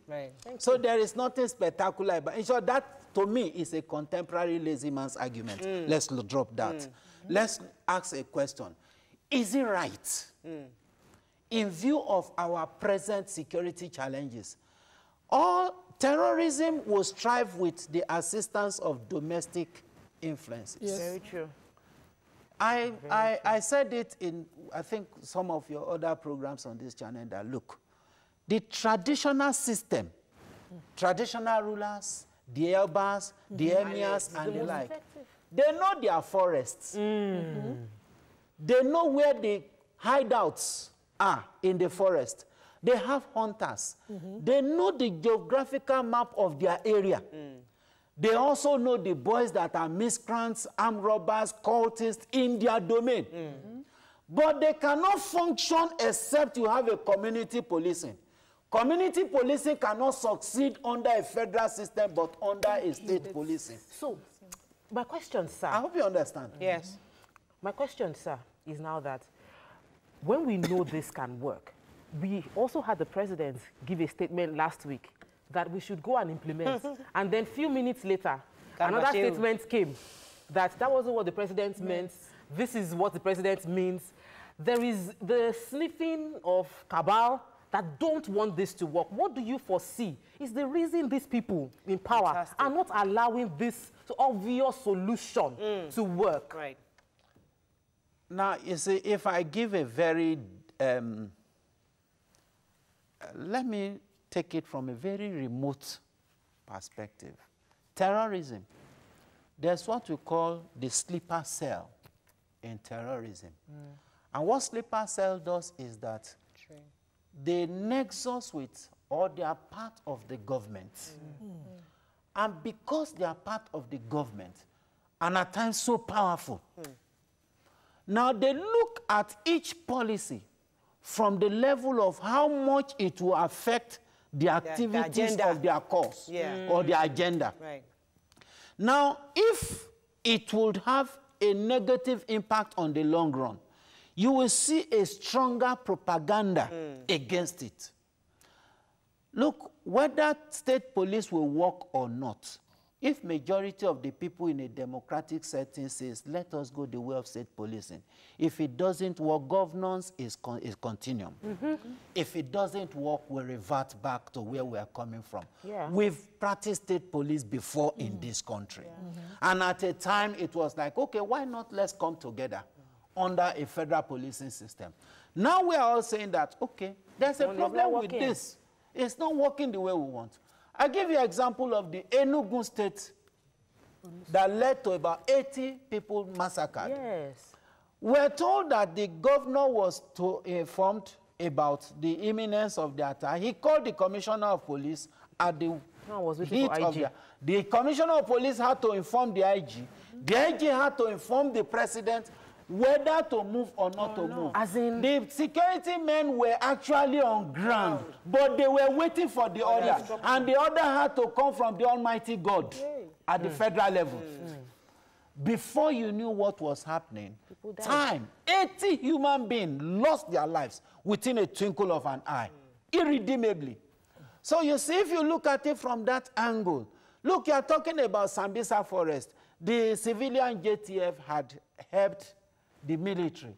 So there is nothing spectacular about it. In short, that to me is a contemporary lazy man's argument. Let's drop that. Let's ask a question. Is it right, in view of our present security challenges, all terrorism will strive with the assistance of domestic influences? Yes. Very true. I said it in, I think, some of your other programs on this channel that, look, the traditional system, traditional rulers, the elders, the emirs, and the like, they know their forests. They know where the hideouts are in the forest. They have hunters. They know the geographical map of their area. They also know the boys that are miscreants, armed robbers, cultists in their domain. But they cannot function except you have a community policing. Community policing cannot succeed under a federal system, but under a state policing. So, my question, sir. I hope you understand. Yes. My question, sir, is now that when we know this can work, we also had the president give a statement last week that we should go and implement. And then a few minutes later, another statement came that wasn't what the president meant. This is what the president means. There is the sniffing of cabal that don't want this to work. What do you foresee is the reason these people in power are not allowing this obvious solution to work? Right. Now, you see, if I give a very, let me take it from a very remote perspective. Terrorism. There's what we call the sleeper cell in terrorism. And what sleeper cell does is that they nexus with, or they are part of the government. And because they are part of the government, and at times so powerful, now they look at each policy from the level of how much it will affect the activities of their cause or their agenda. Right. Now, if it would have a negative impact on the long run, you will see a stronger propaganda against it. Look, whether state police will work or not, if majority of the people in a democratic setting says, let us go the way of state policing, if it doesn't work, governance is continuum. If it doesn't work, we revert back to where we are coming from. We've practiced state police before in this country. And at a time, it was like, okay, why not let's come together under a federal policing system. Now we are all saying that, okay, there's a problem with this. It's not working the way we want. I give you an example of the Enugu state that led to about 80 people massacred. We're told that the governor was informed about the imminence of the attack. He called the commissioner of police at the heat of the commissioner of police had to inform the IG. The IG had to inform the president whether to move or not to move. As in, the security men were actually on ground, but they were waiting for the order. And the order had to come from the Almighty God at the federal level. Before you knew what was happening, 80 human beings lost their lives within a twinkle of an eye, irredeemably. So you see, if you look at it from that angle, look, you are talking about Sambisa Forest. The civilian JTF had helped the military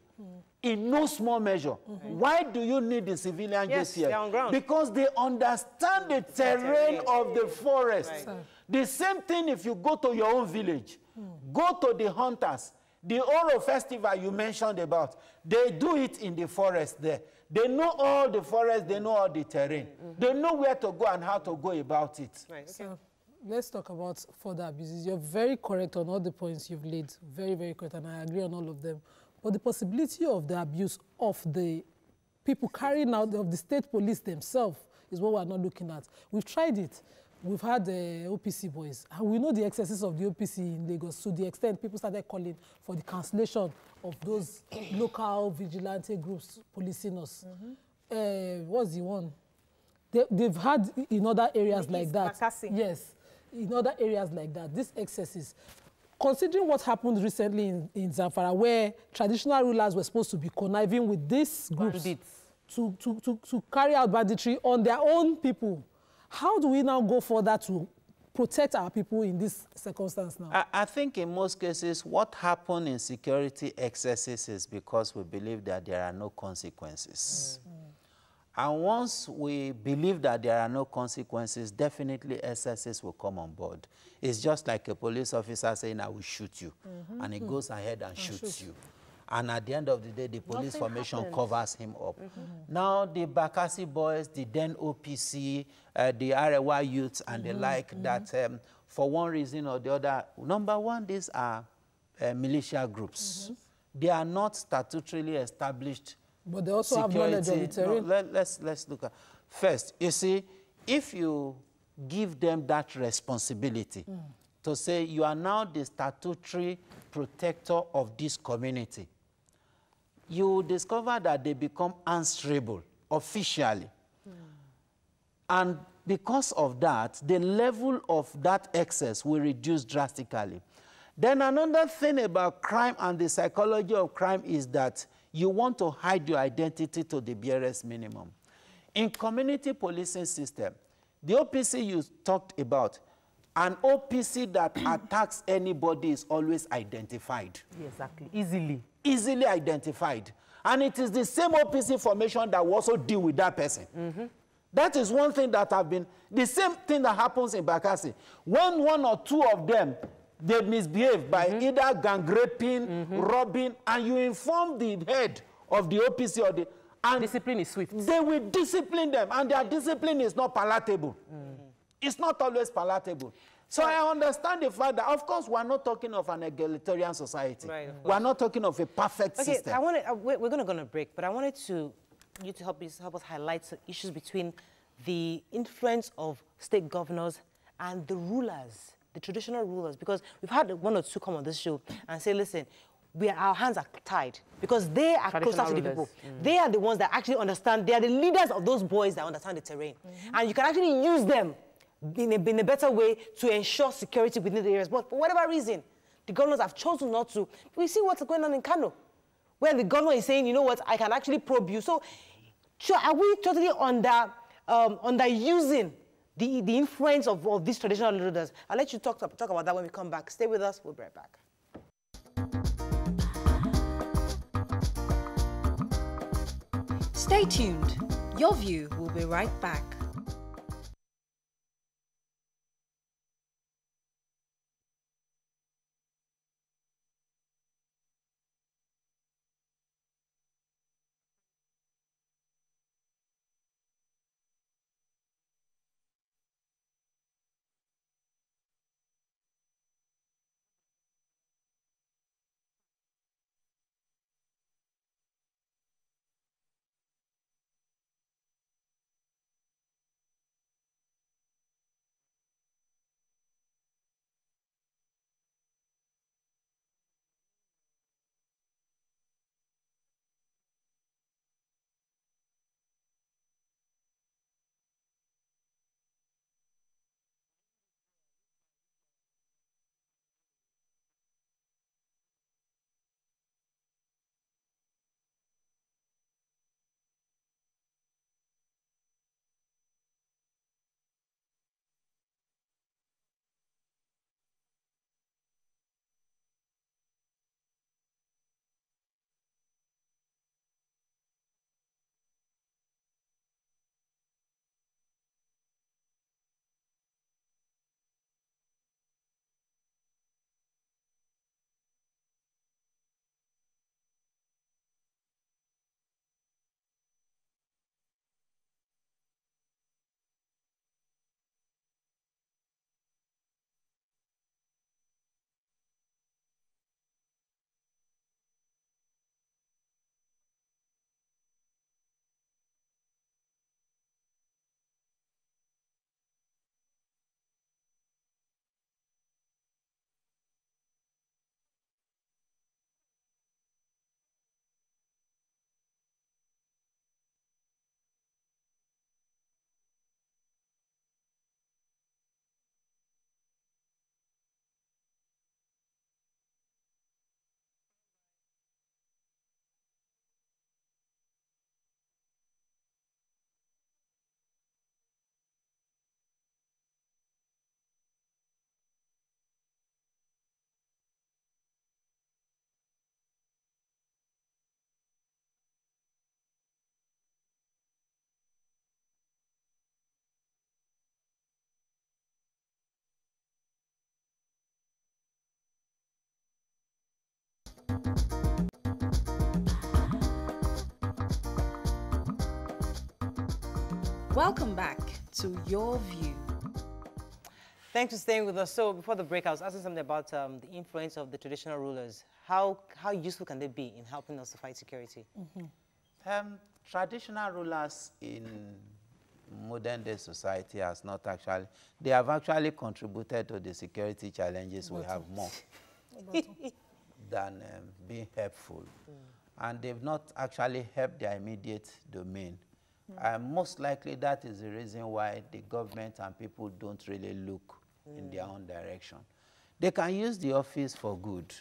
in no small measure. Why do you need the civilian JTF? They're on ground. Because they understand the terrain of the forest. The same thing if you go to your own village. Go to the hunters. The Oro festival you mentioned about, they do it in the forest there. They know all the forest, they know all the terrain. They know where to go and how to go about it. So, let's talk about further abuses. You're very correct on all the points you've laid. Very, very correct, and I agree on all of them. But the possibility of the abuse of the people carrying out of the state police themselves is what we're not looking at. We've tried it. We've had the OPC boys, and we know the excesses of the OPC in Lagos to the extent people started calling for the cancellation of those local vigilante groups policing us. What's the one? They've had in other areas like that. Yes, in other areas like that, these excesses. considering what happened recently in Zamfara, where traditional rulers were supposed to be conniving with these groups to carry out banditry on their own people, how do we now go further to protect our people in this circumstance now? I think in most cases, what happened in security excesses is because we believe that there are no consequences. And once we believe that there are no consequences, definitely excesses will come on board. It's just like a police officer saying, I will shoot you. And he goes ahead and shoots you. And at the end of the day, the police formation covers him up. Now, the Bakassi boys, the then OPC, the Arewa youths and the like, that for one reason or the other, number one, these are militia groups. They are not statutorily established. But they also have knowledge of the terrain. No, let's look at first. You see, if you give them that responsibility to say you are now the statutory protector of this community, you discover that they become answerable officially. And because of that, the level of that excess will reduce drastically. Then another thing about crime and the psychology of crime is that you want to hide your identity to the barest minimum. In community policing system, the OPC you talked about, an OPC that attacks anybody is always identified. Exactly, easily. Easily identified. And it is the same OPC formation that will also deal with that person. That is one thing that have been, the same thing that happens in Bakassi. When one or two of them, they misbehave by either gang raping, robbing, and you inform the head of the OPC or the... And discipline is swift. They will discipline them, and their discipline is not palatable. It's not always palatable. So I understand the fact that, of course, we're not talking of an egalitarian society. We're not talking of a perfect system. We're going to go on a break, but I wanted you to help us highlight some issues between the influence of state governors and the rulers, the traditional rulers, because we've had one or two come on this show and say, listen, our hands are tied because they are closer to the people. They are the ones that actually understand. They are the leaders of those boys that understand the terrain. And you can actually use them in a better way to ensure security within the areas. But for whatever reason, the governors have chosen not to. We see what's going on in Kano, where the governor is saying, you know what, I can actually probe you. So are we totally underusing the influence of these traditional leaders? I'll let you talk about that when we come back. Stay with us. We'll be right back. Stay tuned. Your View will be right back. Welcome back to Your View. Thanks for staying with us. So before the break, I was asking something about the influence of the traditional rulers. How useful can they be in helping us to fight security? Traditional rulers in modern day society they have actually contributed to the security challenges we have more than being helpful. And they've not actually helped their immediate domain. Most likely that is the reason why the government and people don't really look in their own direction. They can use the office for good,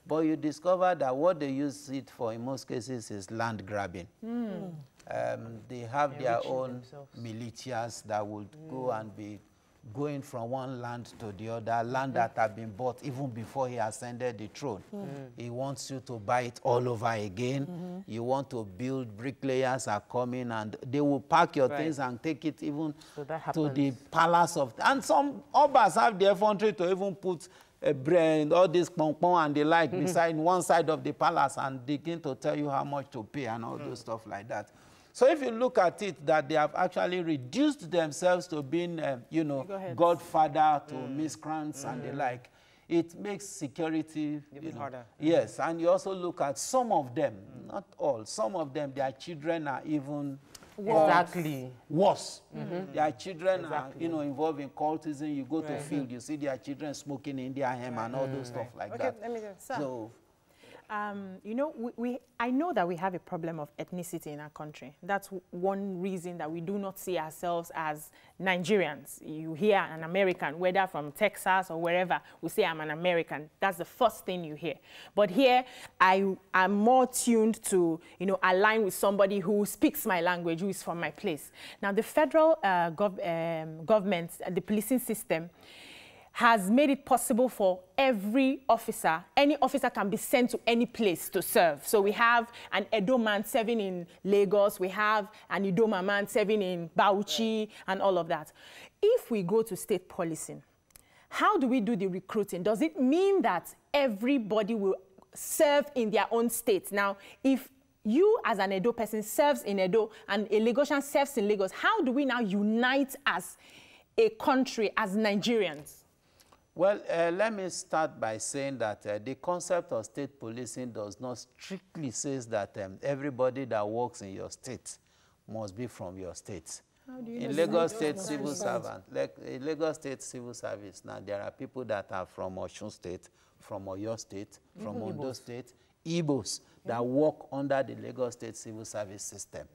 but you discover that what they use it for in most cases is land grabbing. They have their own militias that would go and be going from one land to the other, land that had been bought even before he ascended the throne. He wants you to buy it all over again. You want to build, bricklayers are coming and they will pack your things and take it even to the palace of... And some obas have the effrontery to even put a brand, all this pong and the like beside one side of the palace and begin to tell you how much to pay and all those stuff like that. So if you look at it, that they have actually reduced themselves to being, you know, godfather to miscreants and the like, it makes security harder. Yes, and you also look at some of them, not all, some of them, their children are even worse. Their children are, you know, involved in cultism. You go to field, you see their children smoking in their hem and all those stuff like that. Let me go. So you know, I know that we have a problem of ethnicity in our country. That's one reason that we do not see ourselves as Nigerians. You hear an American, whether from Texas or wherever, we say I'm an American. That's the first thing you hear. But here, I'm more tuned to, you know, align with somebody who speaks my language, who is from my place. Now, the federal government, the policing system, has made it possible for every officer, any officer can be sent to any place to serve. So we have an Edo man serving in Lagos, we have an Idoma man serving in Bauchi, and all of that. If we go to state policing, how do we do the recruiting? Does it mean that everybody will serve in their own state? Now, if you as an Edo person serves in Edo and a Lagosian serves in Lagos, how do we now unite as a country, as Nigerians? Well, let me start by saying that the concept of state policing does not strictly say that everybody that works in your state must be from your state. In Lagos State civil servant, in Lagos State civil service, now there are people that are from Osun State, from Oyo State, from Ondo State, Igbos that work under the Lagos State civil service system.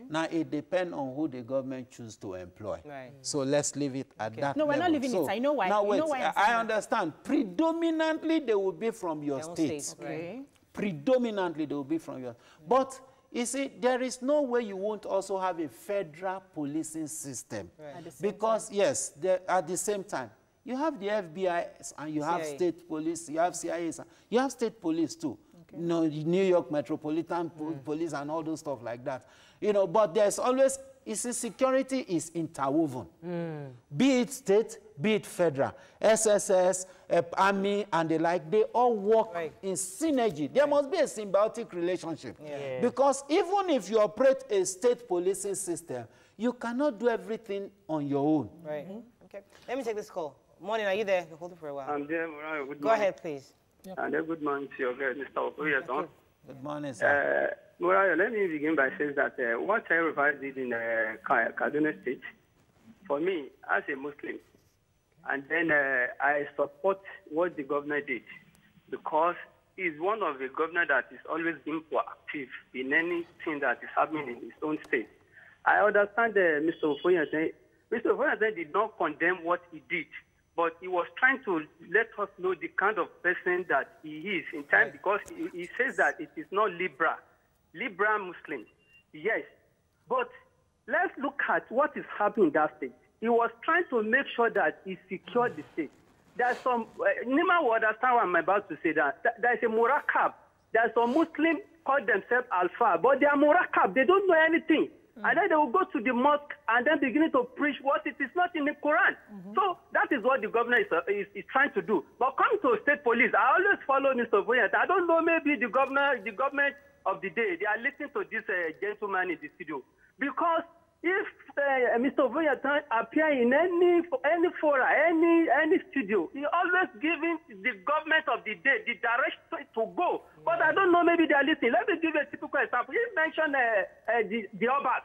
Now, it depends on who the government chooses to employ. So let's leave it at that No, we're level. not leaving it. I know why. Now, wait, you know why I understand. Predominantly, they will be from your state. Predominantly, they will be from your... But, you see, there is no way you won't also have a federal policing system. Because, yes, at the same time, you have the FBI and you have state police, you have CIA, you have state police too. You know, New York Metropolitan Police and all those stuff like that. You know, but there's always, you see, security is interwoven. Be it state, be it federal. SSS, Army, and the like, they all work in synergy. There must be a symbiotic relationship. Because even if you operate a state policing system, you cannot do everything on your own. Okay. Let me take this call. Morning, are you there? Hold it for a while. I'm there, Mariah. Good morning. Go ahead, please. And good morning to your guest, Mr. Okoye. Good morning, sir. Mariah, let me begin by saying that what I revised did in Kaduna State, for me, as a Muslim, and then I support what the governor did, because he's one of the governors that is always being proactive in anything that is happening in his own state. I understand Mr. Okoye. Mr. Okoye did not condemn what he did, but he was trying to let us know the kind of person that he is in time, because he says that it is not liberal Muslim. Yes, but let's look at what is happening in that state. He was trying to make sure that he secured the state. There's some, Nima will understand what I'm about to say, that there's a murakab. There's some Muslims call themselves Alpha, but they are murakab. They don't know anything. And then they will go to the mosque and then begin to preach what it is not in the Quran. So that is what the governor is trying to do. But come to state police, I always follow Mr. Voyant. I don't know, maybe the government of the day, they are listening to this gentleman in the studio. Because If Mr. Ovoyatan appear in any fora, any studio, he always giving the government of the day the direction to go. But I don't know, maybe they are listening. Let me give you a typical example. He mentioned the Obas.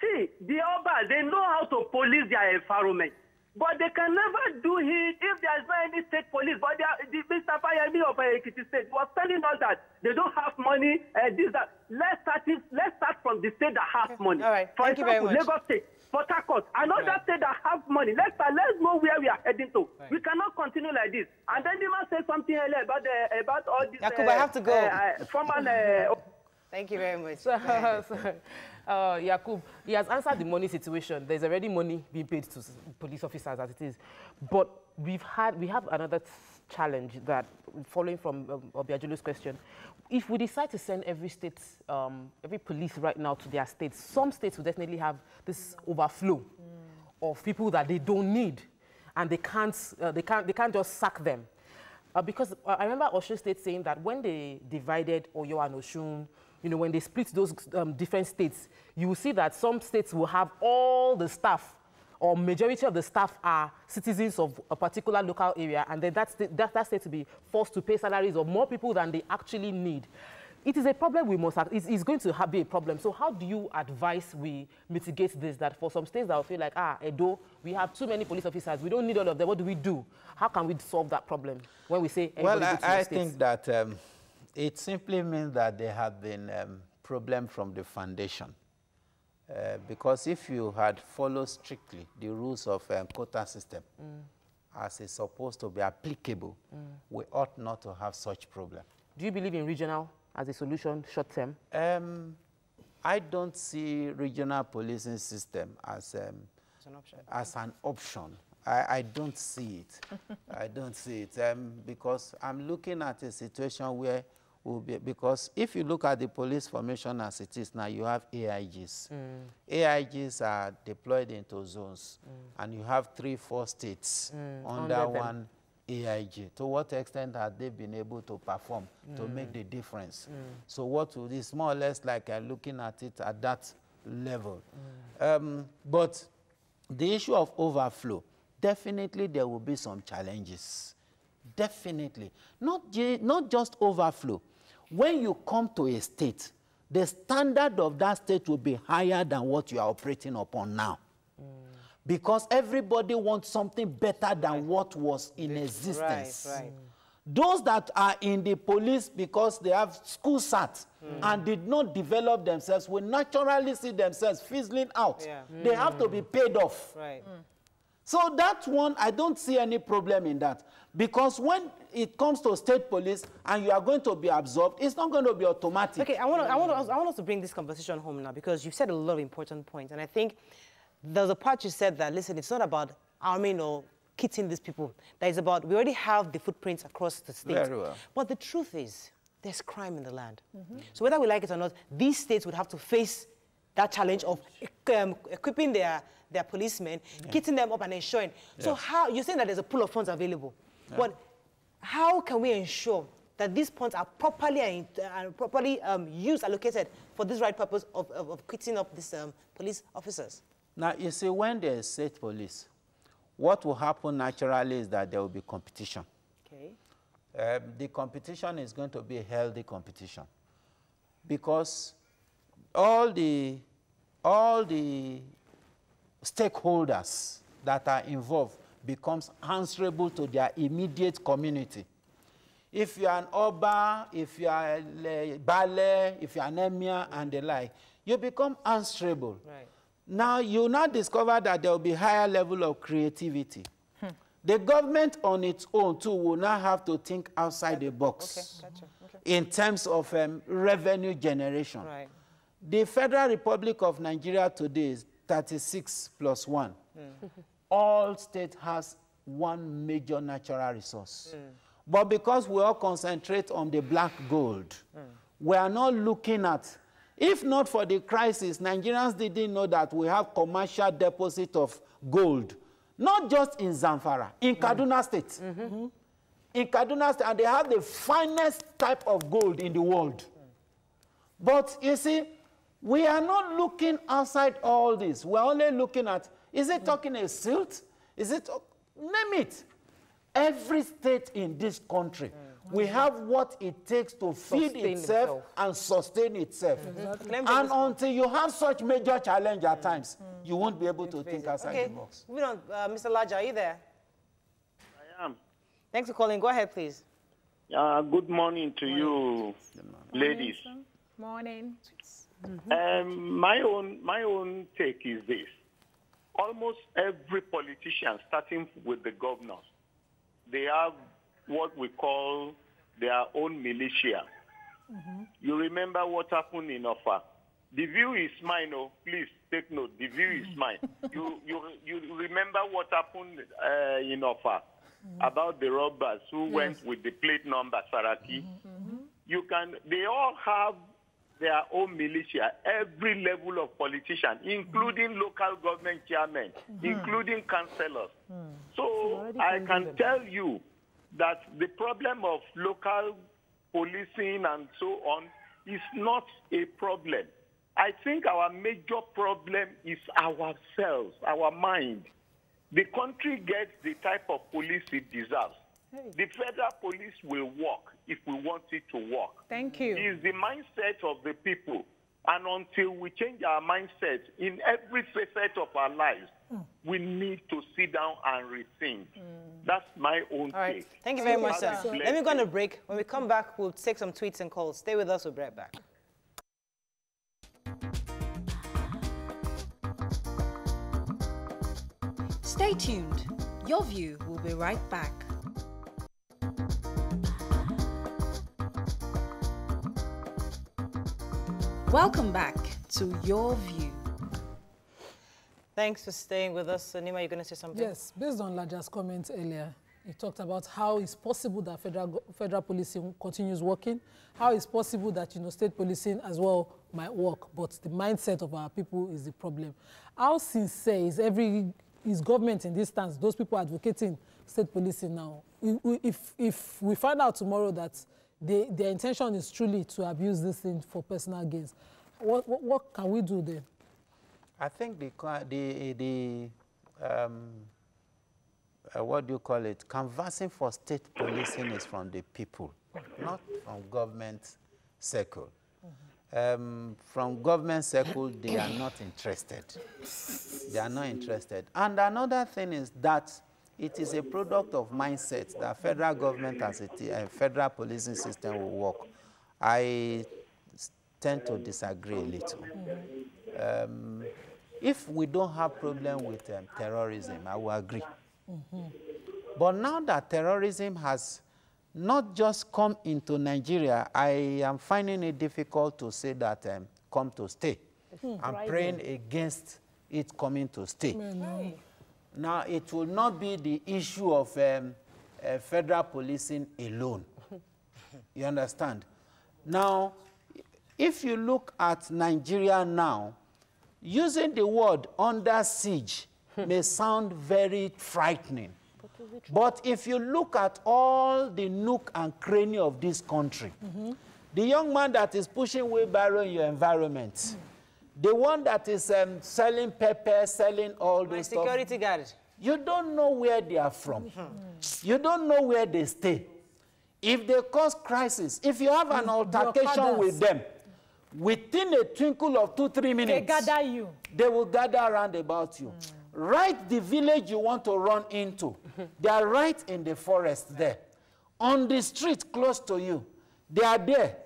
See, the Obas, they know how to police their environment. But they can never do it if there is not any state police. But Mr. Fayemi of Ekiti State was telling us that they don't have money. Let's start from the state that has money. All right. For Thank example, you very much. Lagos State, Port Harcourt, another state that has money. Let's know where we are heading to. Right. We cannot continue like this. And then you must say something earlier about all this. Yakub, I have to go. Thank you very much. Yakub, he has answered the money situation. There's already money being paid to police officers as it is. But we have another challenge that, following from Obiajulo's question, if we decide to send every state, every police right now to their states, some states will definitely have this overflow of people that they don't need, and they can't just sack them. Because I remember Osun State saying that when they divided Oyo and Osun, when they split those different states, you will see that some states will have all the staff, or majority of the staff are citizens of a particular local area, and then that state to be forced to pay salaries of more people than they actually need. It is a problem we must have. It's going to be a problem. So how do you advise we mitigate this? That for some states that will feel like, Edo, we have too many police officers, we don't need all of them, what do we do? How can we solve that problem when we say everybody go to I your states? think that it simply means that there have been problems from the foundation. Because if you had followed strictly the rules of quota system, as it's supposed to be applicable, we ought not to have such problem. Do you believe in regional as a solution, short term? I don't see regional policing system as an option. I don't see it. I don't see it because I'm looking at a situation where we'll be, because if you look at the police formation as it is now, you have AIGs. AIGs are deployed into zones, and you have 3-4 states under one AIG. To what extent have they been able to perform to make the difference? So what is more or less like looking at it at that level. But the issue of overflow, definitely there will be some challenges. Definitely. Not just overflow. When you come to a state, the standard of that state will be higher than what you are operating upon now. Because everybody wants something better than what was in existence. Right. Those that are in the police because they have school sat and did not develop themselves will naturally see themselves fizzling out. They have to be paid off. So that one, I don't see any problem in that. Because when it comes to state police and you are going to be absorbed, it's not going to be automatic. Okay, I want us to bring this conversation home now, because you've said a lot of important points. And I think there's a part you said that, listen, it's not about arming or kitting these people. That is about, we already have the footprints across the state. Very well. But the truth is, there's crime in the land. So whether we like it or not, these states would have to face that challenge of equipping their policemen, kitting them up and ensuring. So how, you're saying that there's a pool of funds available, but how can we ensure that these funds are properly used, allocated for this right purpose of kitting up these police officers? Now, you see, when there is state police, what will happen naturally is that there will be competition. Okay. The competition is going to be a healthy competition, because all the stakeholders that are involved becomes answerable to their immediate community. If you are an Oba, if you are a Bale, if you are an Emir and the like, you become answerable. Right. Now, you now discover that there will be higher level of creativity. The government on its own, too, will now have to think outside the box in terms of revenue generation. Right. The Federal Republic of Nigeria today is 36 plus 1. All states has one major natural resource. But because we all concentrate on the black gold, we are not looking at, if not for the crisis, Nigerians didn't know that we have commercial deposit of gold, not just in Zamfara, in Kaduna State. In Kaduna State, and they have the finest type of gold in the world. But you see, We are not looking outside all this. We're only looking at, is it talking a silt? Is it, name it. Every state in this country, we have what it takes to feed itself and sustain itself. And until you have such major challenge at times, you won't be able to think outside the box. Moving on, Mr. Laja, are you there? I am. Thanks for calling. Go ahead, please. Good morning to you, ladies. Morning. My own take is this. Almost every politician, starting with the governors, they have what we call their own militia. You remember what happened in Offa. The view is mine, oh, please take note. The view is mine. You remember what happened in Offa about the robbers who went with the plate number Saraki. They all have their own militia, every level of politician, including local government chairmen, including councillors. So I can tell you that the problem of local policing and so on is not a problem. I think our major problem is ourselves, our mind. The country gets the type of police it deserves. The federal police will work if we want it to work. Thank you. It is the mindset of the people. And until we change our mindset in every facet of our lives, we need to sit down and rethink. That's my own take. Thank you very much, sir. Let me go on a break. When we come back, we'll take some tweets and calls. Stay with us. We'll be right back. Stay tuned. Your View will be right back. Welcome back to Your View. Thanks for staying with us. Nima, you're going to say something? Yes, based on Laja's comments earlier, he talked about how it's possible that federal policing continues working, how it's possible that, state policing as well might work, but the mindset of our people is the problem. How sincere is government in this stance, those people advocating state policing now? If we find out tomorrow that their intention is truly to abuse this thing for personal gains, what can we do there? I think what do you call it? Canvassing for state policing is from the people, not from government circle. From government circle, they are not interested. They are not interested. And another thing is that it is a product of mindset that federal government as a federal policing system will work. I tend to disagree a little. If we don't have problem with terrorism, I will agree. But now that terrorism has not just come into Nigeria, I am finding it difficult to say that come to stay. I'm praying against it coming to stay. Now, it will not be the issue of federal policing alone. You understand? Now, if you look at Nigeria now, using the word under siege may sound very frightening. But if you look at all the nook and cranny of this country, the young man that is pushing wheelbarrow in your environment, the one that is selling pepper, selling all those stuff, security guard. You don't know where they are from. You don't know where they stay. If they cause crisis, if you have an altercation with them, within a twinkle of 2-3 minutes, they gather you. They will gather around about you. Right the village you want to run into, they are right in the forest there. On the street close to you, they are there.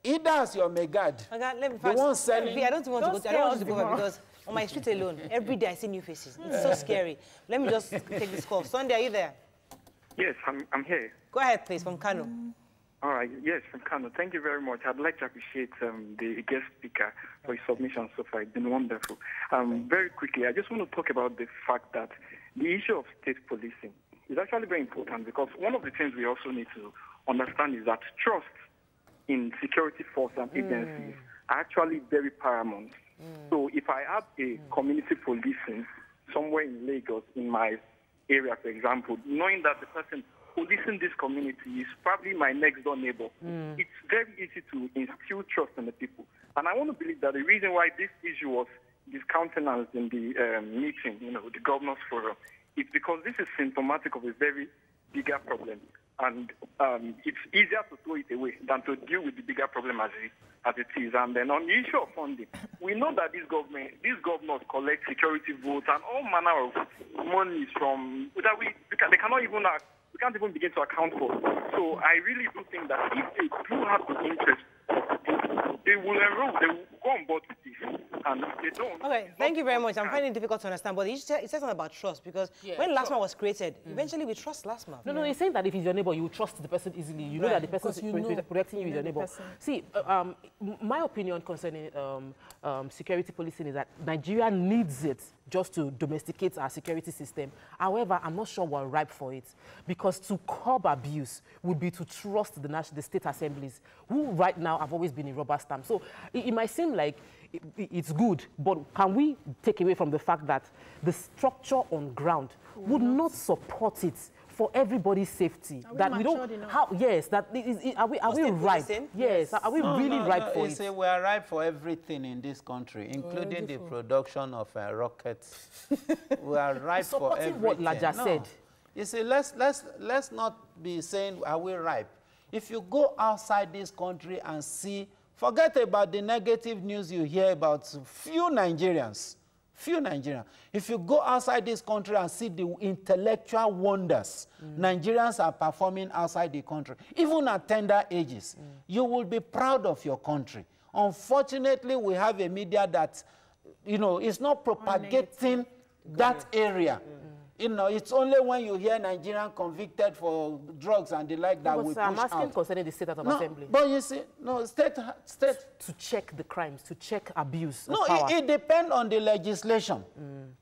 Either as your megad, the one selling. I don't want to go there because on my street alone, every day I see new faces. It's so scary. Let me just take this call. Sunday, are you there? Yes, I'm here. Go ahead, please, from Kano. All right, yes, from Kano. Thank you very much. I'd like to appreciate the guest speaker for his submission so far. It's been wonderful. Very quickly, I just want to talk about the fact that the issue of state policing is actually very important, because one of the things we also need to understand is that trust in security force and agencies are actually very paramount. So if I have a community policing somewhere in Lagos, in my area, for example, knowing that the person policing this community is probably my next door neighbor. It's very easy to instill trust in the people. And I want to believe that the reason why this issue was discountenanced in the meeting, the governors forum, is because this is symptomatic of a very bigger problem. And it's easier to throw it away than to deal with the bigger problem as it is. And then on the issue of funding, we know that these governors collect security votes and all manner of monies from that they cannot even we can't even begin to account for. So I really do think that if they do have the interest, they will enroll, they will go on board with this. And if they don't... Okay, thank you very much. I'm finding it difficult to understand, but it says something about trust, because when LASMA was created, eventually we trust LASMA. No, he's saying that if he's your neighbor, you trust the person easily. You know that the person is protecting you is your neighbor. See, my opinion concerning security policing is that Nigeria needs it just to domesticate our security system. However, I'm not sure we're ripe for it, because to curb abuse would be to trust the state assemblies, who right now have always been a rubber stamp. So it might seem like it's good, but can we take away from the fact that the structure on ground would not support it for everybody's safety? That we don't. Are we ripe? Yes. Are we really ripe for it? We are ripe for everything in this country, including the production of rockets. We are ripe for everything. What Laja said. You see, let's not be saying are we ripe. If you go outside this country and see, forget about the negative news you hear about few Nigerians. If you go outside this country and see the intellectual wonders Nigerians are performing outside the country, even at tender ages, you will be proud of your country. Unfortunately, we have a media that, is not propagating that area. It's only when you hear Nigerian convicted for drugs and the like that we push out. I'm asking concerning the state of assembly. But you see, state to check the crimes, to check abuse. No, it depends on the legislation.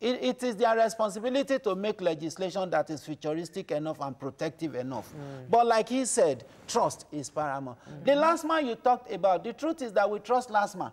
It is their responsibility to make legislation that is futuristic enough and protective enough. But like he said, trust is paramount. The LASMA you talked about, the truth is that we trust LASMA.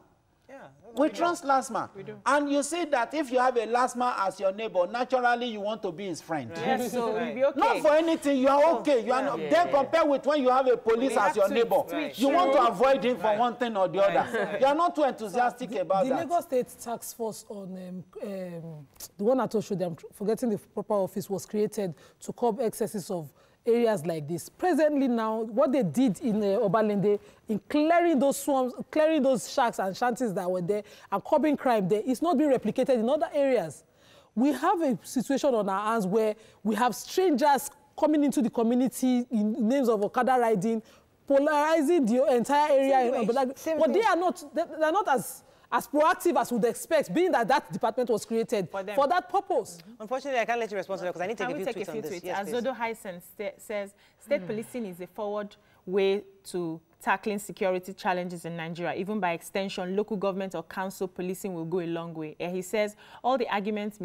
We trust LASMA. And you see that if you have a LASMA as your neighbor, naturally you want to be his friend. Yes, so you'll be okay. Not for anything, you are okay. You are not, then compared with when you have a police as your neighbor. You want to avoid him for one thing or the other. You are not too enthusiastic about that. The Lagos State Task Force on the one I told you, I'm forgetting the proper office, was created to curb excesses of areas like this. Presently now, what they did in Obalende, in clearing those swamps, clearing those shacks and shanties that were there, and curbing crime there, is not being replicated in other areas. We have a situation on our hands where we have strangers coming into the community in names of Okada riding, polarizing the entire area. But they are not as proactive as we'd expect, being that department was created for that purpose. Unfortunately, I can't let you respond to that because I need to take a few tweets on this. Yes, Azodo Hyson says, state policing is a forward way to tackling security challenges in Nigeria. Even by extension, local government or council policing will go a long way. And he says, all the arguments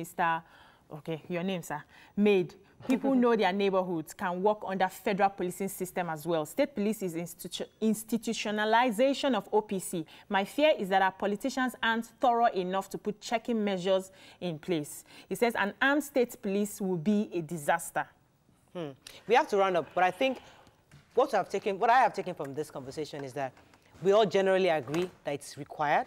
your name, sir, made, people know their neighborhoods can work under federal policing system as well. State police is institutionalization of OPC. My fear is that our politicians aren't thorough enough to put checking measures in place. He says an armed state police will be a disaster. We have to round up, but I think what I have taken from this conversation is that we all generally agree that it's required.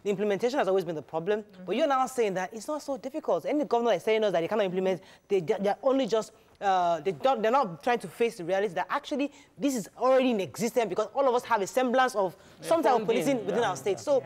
The implementation has always been the problem, but you're now saying that it's not so difficult. Any governor is saying us that they cannot implement, they're only just, they're not trying to face the reality that actually this is already in existence because all of us have a semblance of some type of policing within our state. So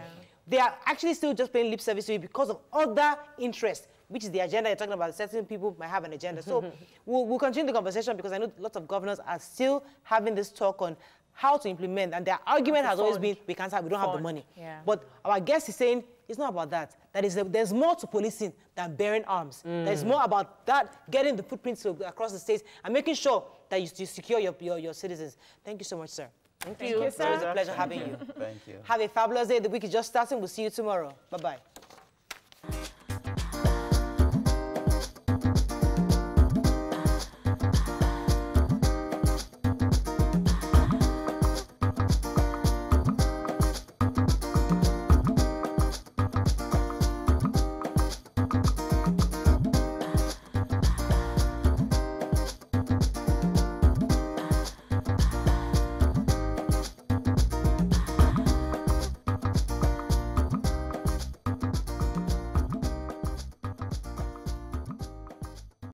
they are actually still just paying lip service to it because of other interests, which is the agenda you're talking about. Certain people might have an agenda. So we'll continue the conversation because I know lots of governors are still having this talk on how to implement, and their argument has always been, we don't have the money. But our guest is saying, it's not about that. There's more to policing than bearing arms. There's more about that, getting the footprints across the states and making sure that you secure your citizens. Thank you so much, sir. Thank you, sir. It was a pleasure having you. Thank you. Have a fabulous day. The week is just starting. We'll see you tomorrow. Bye-bye.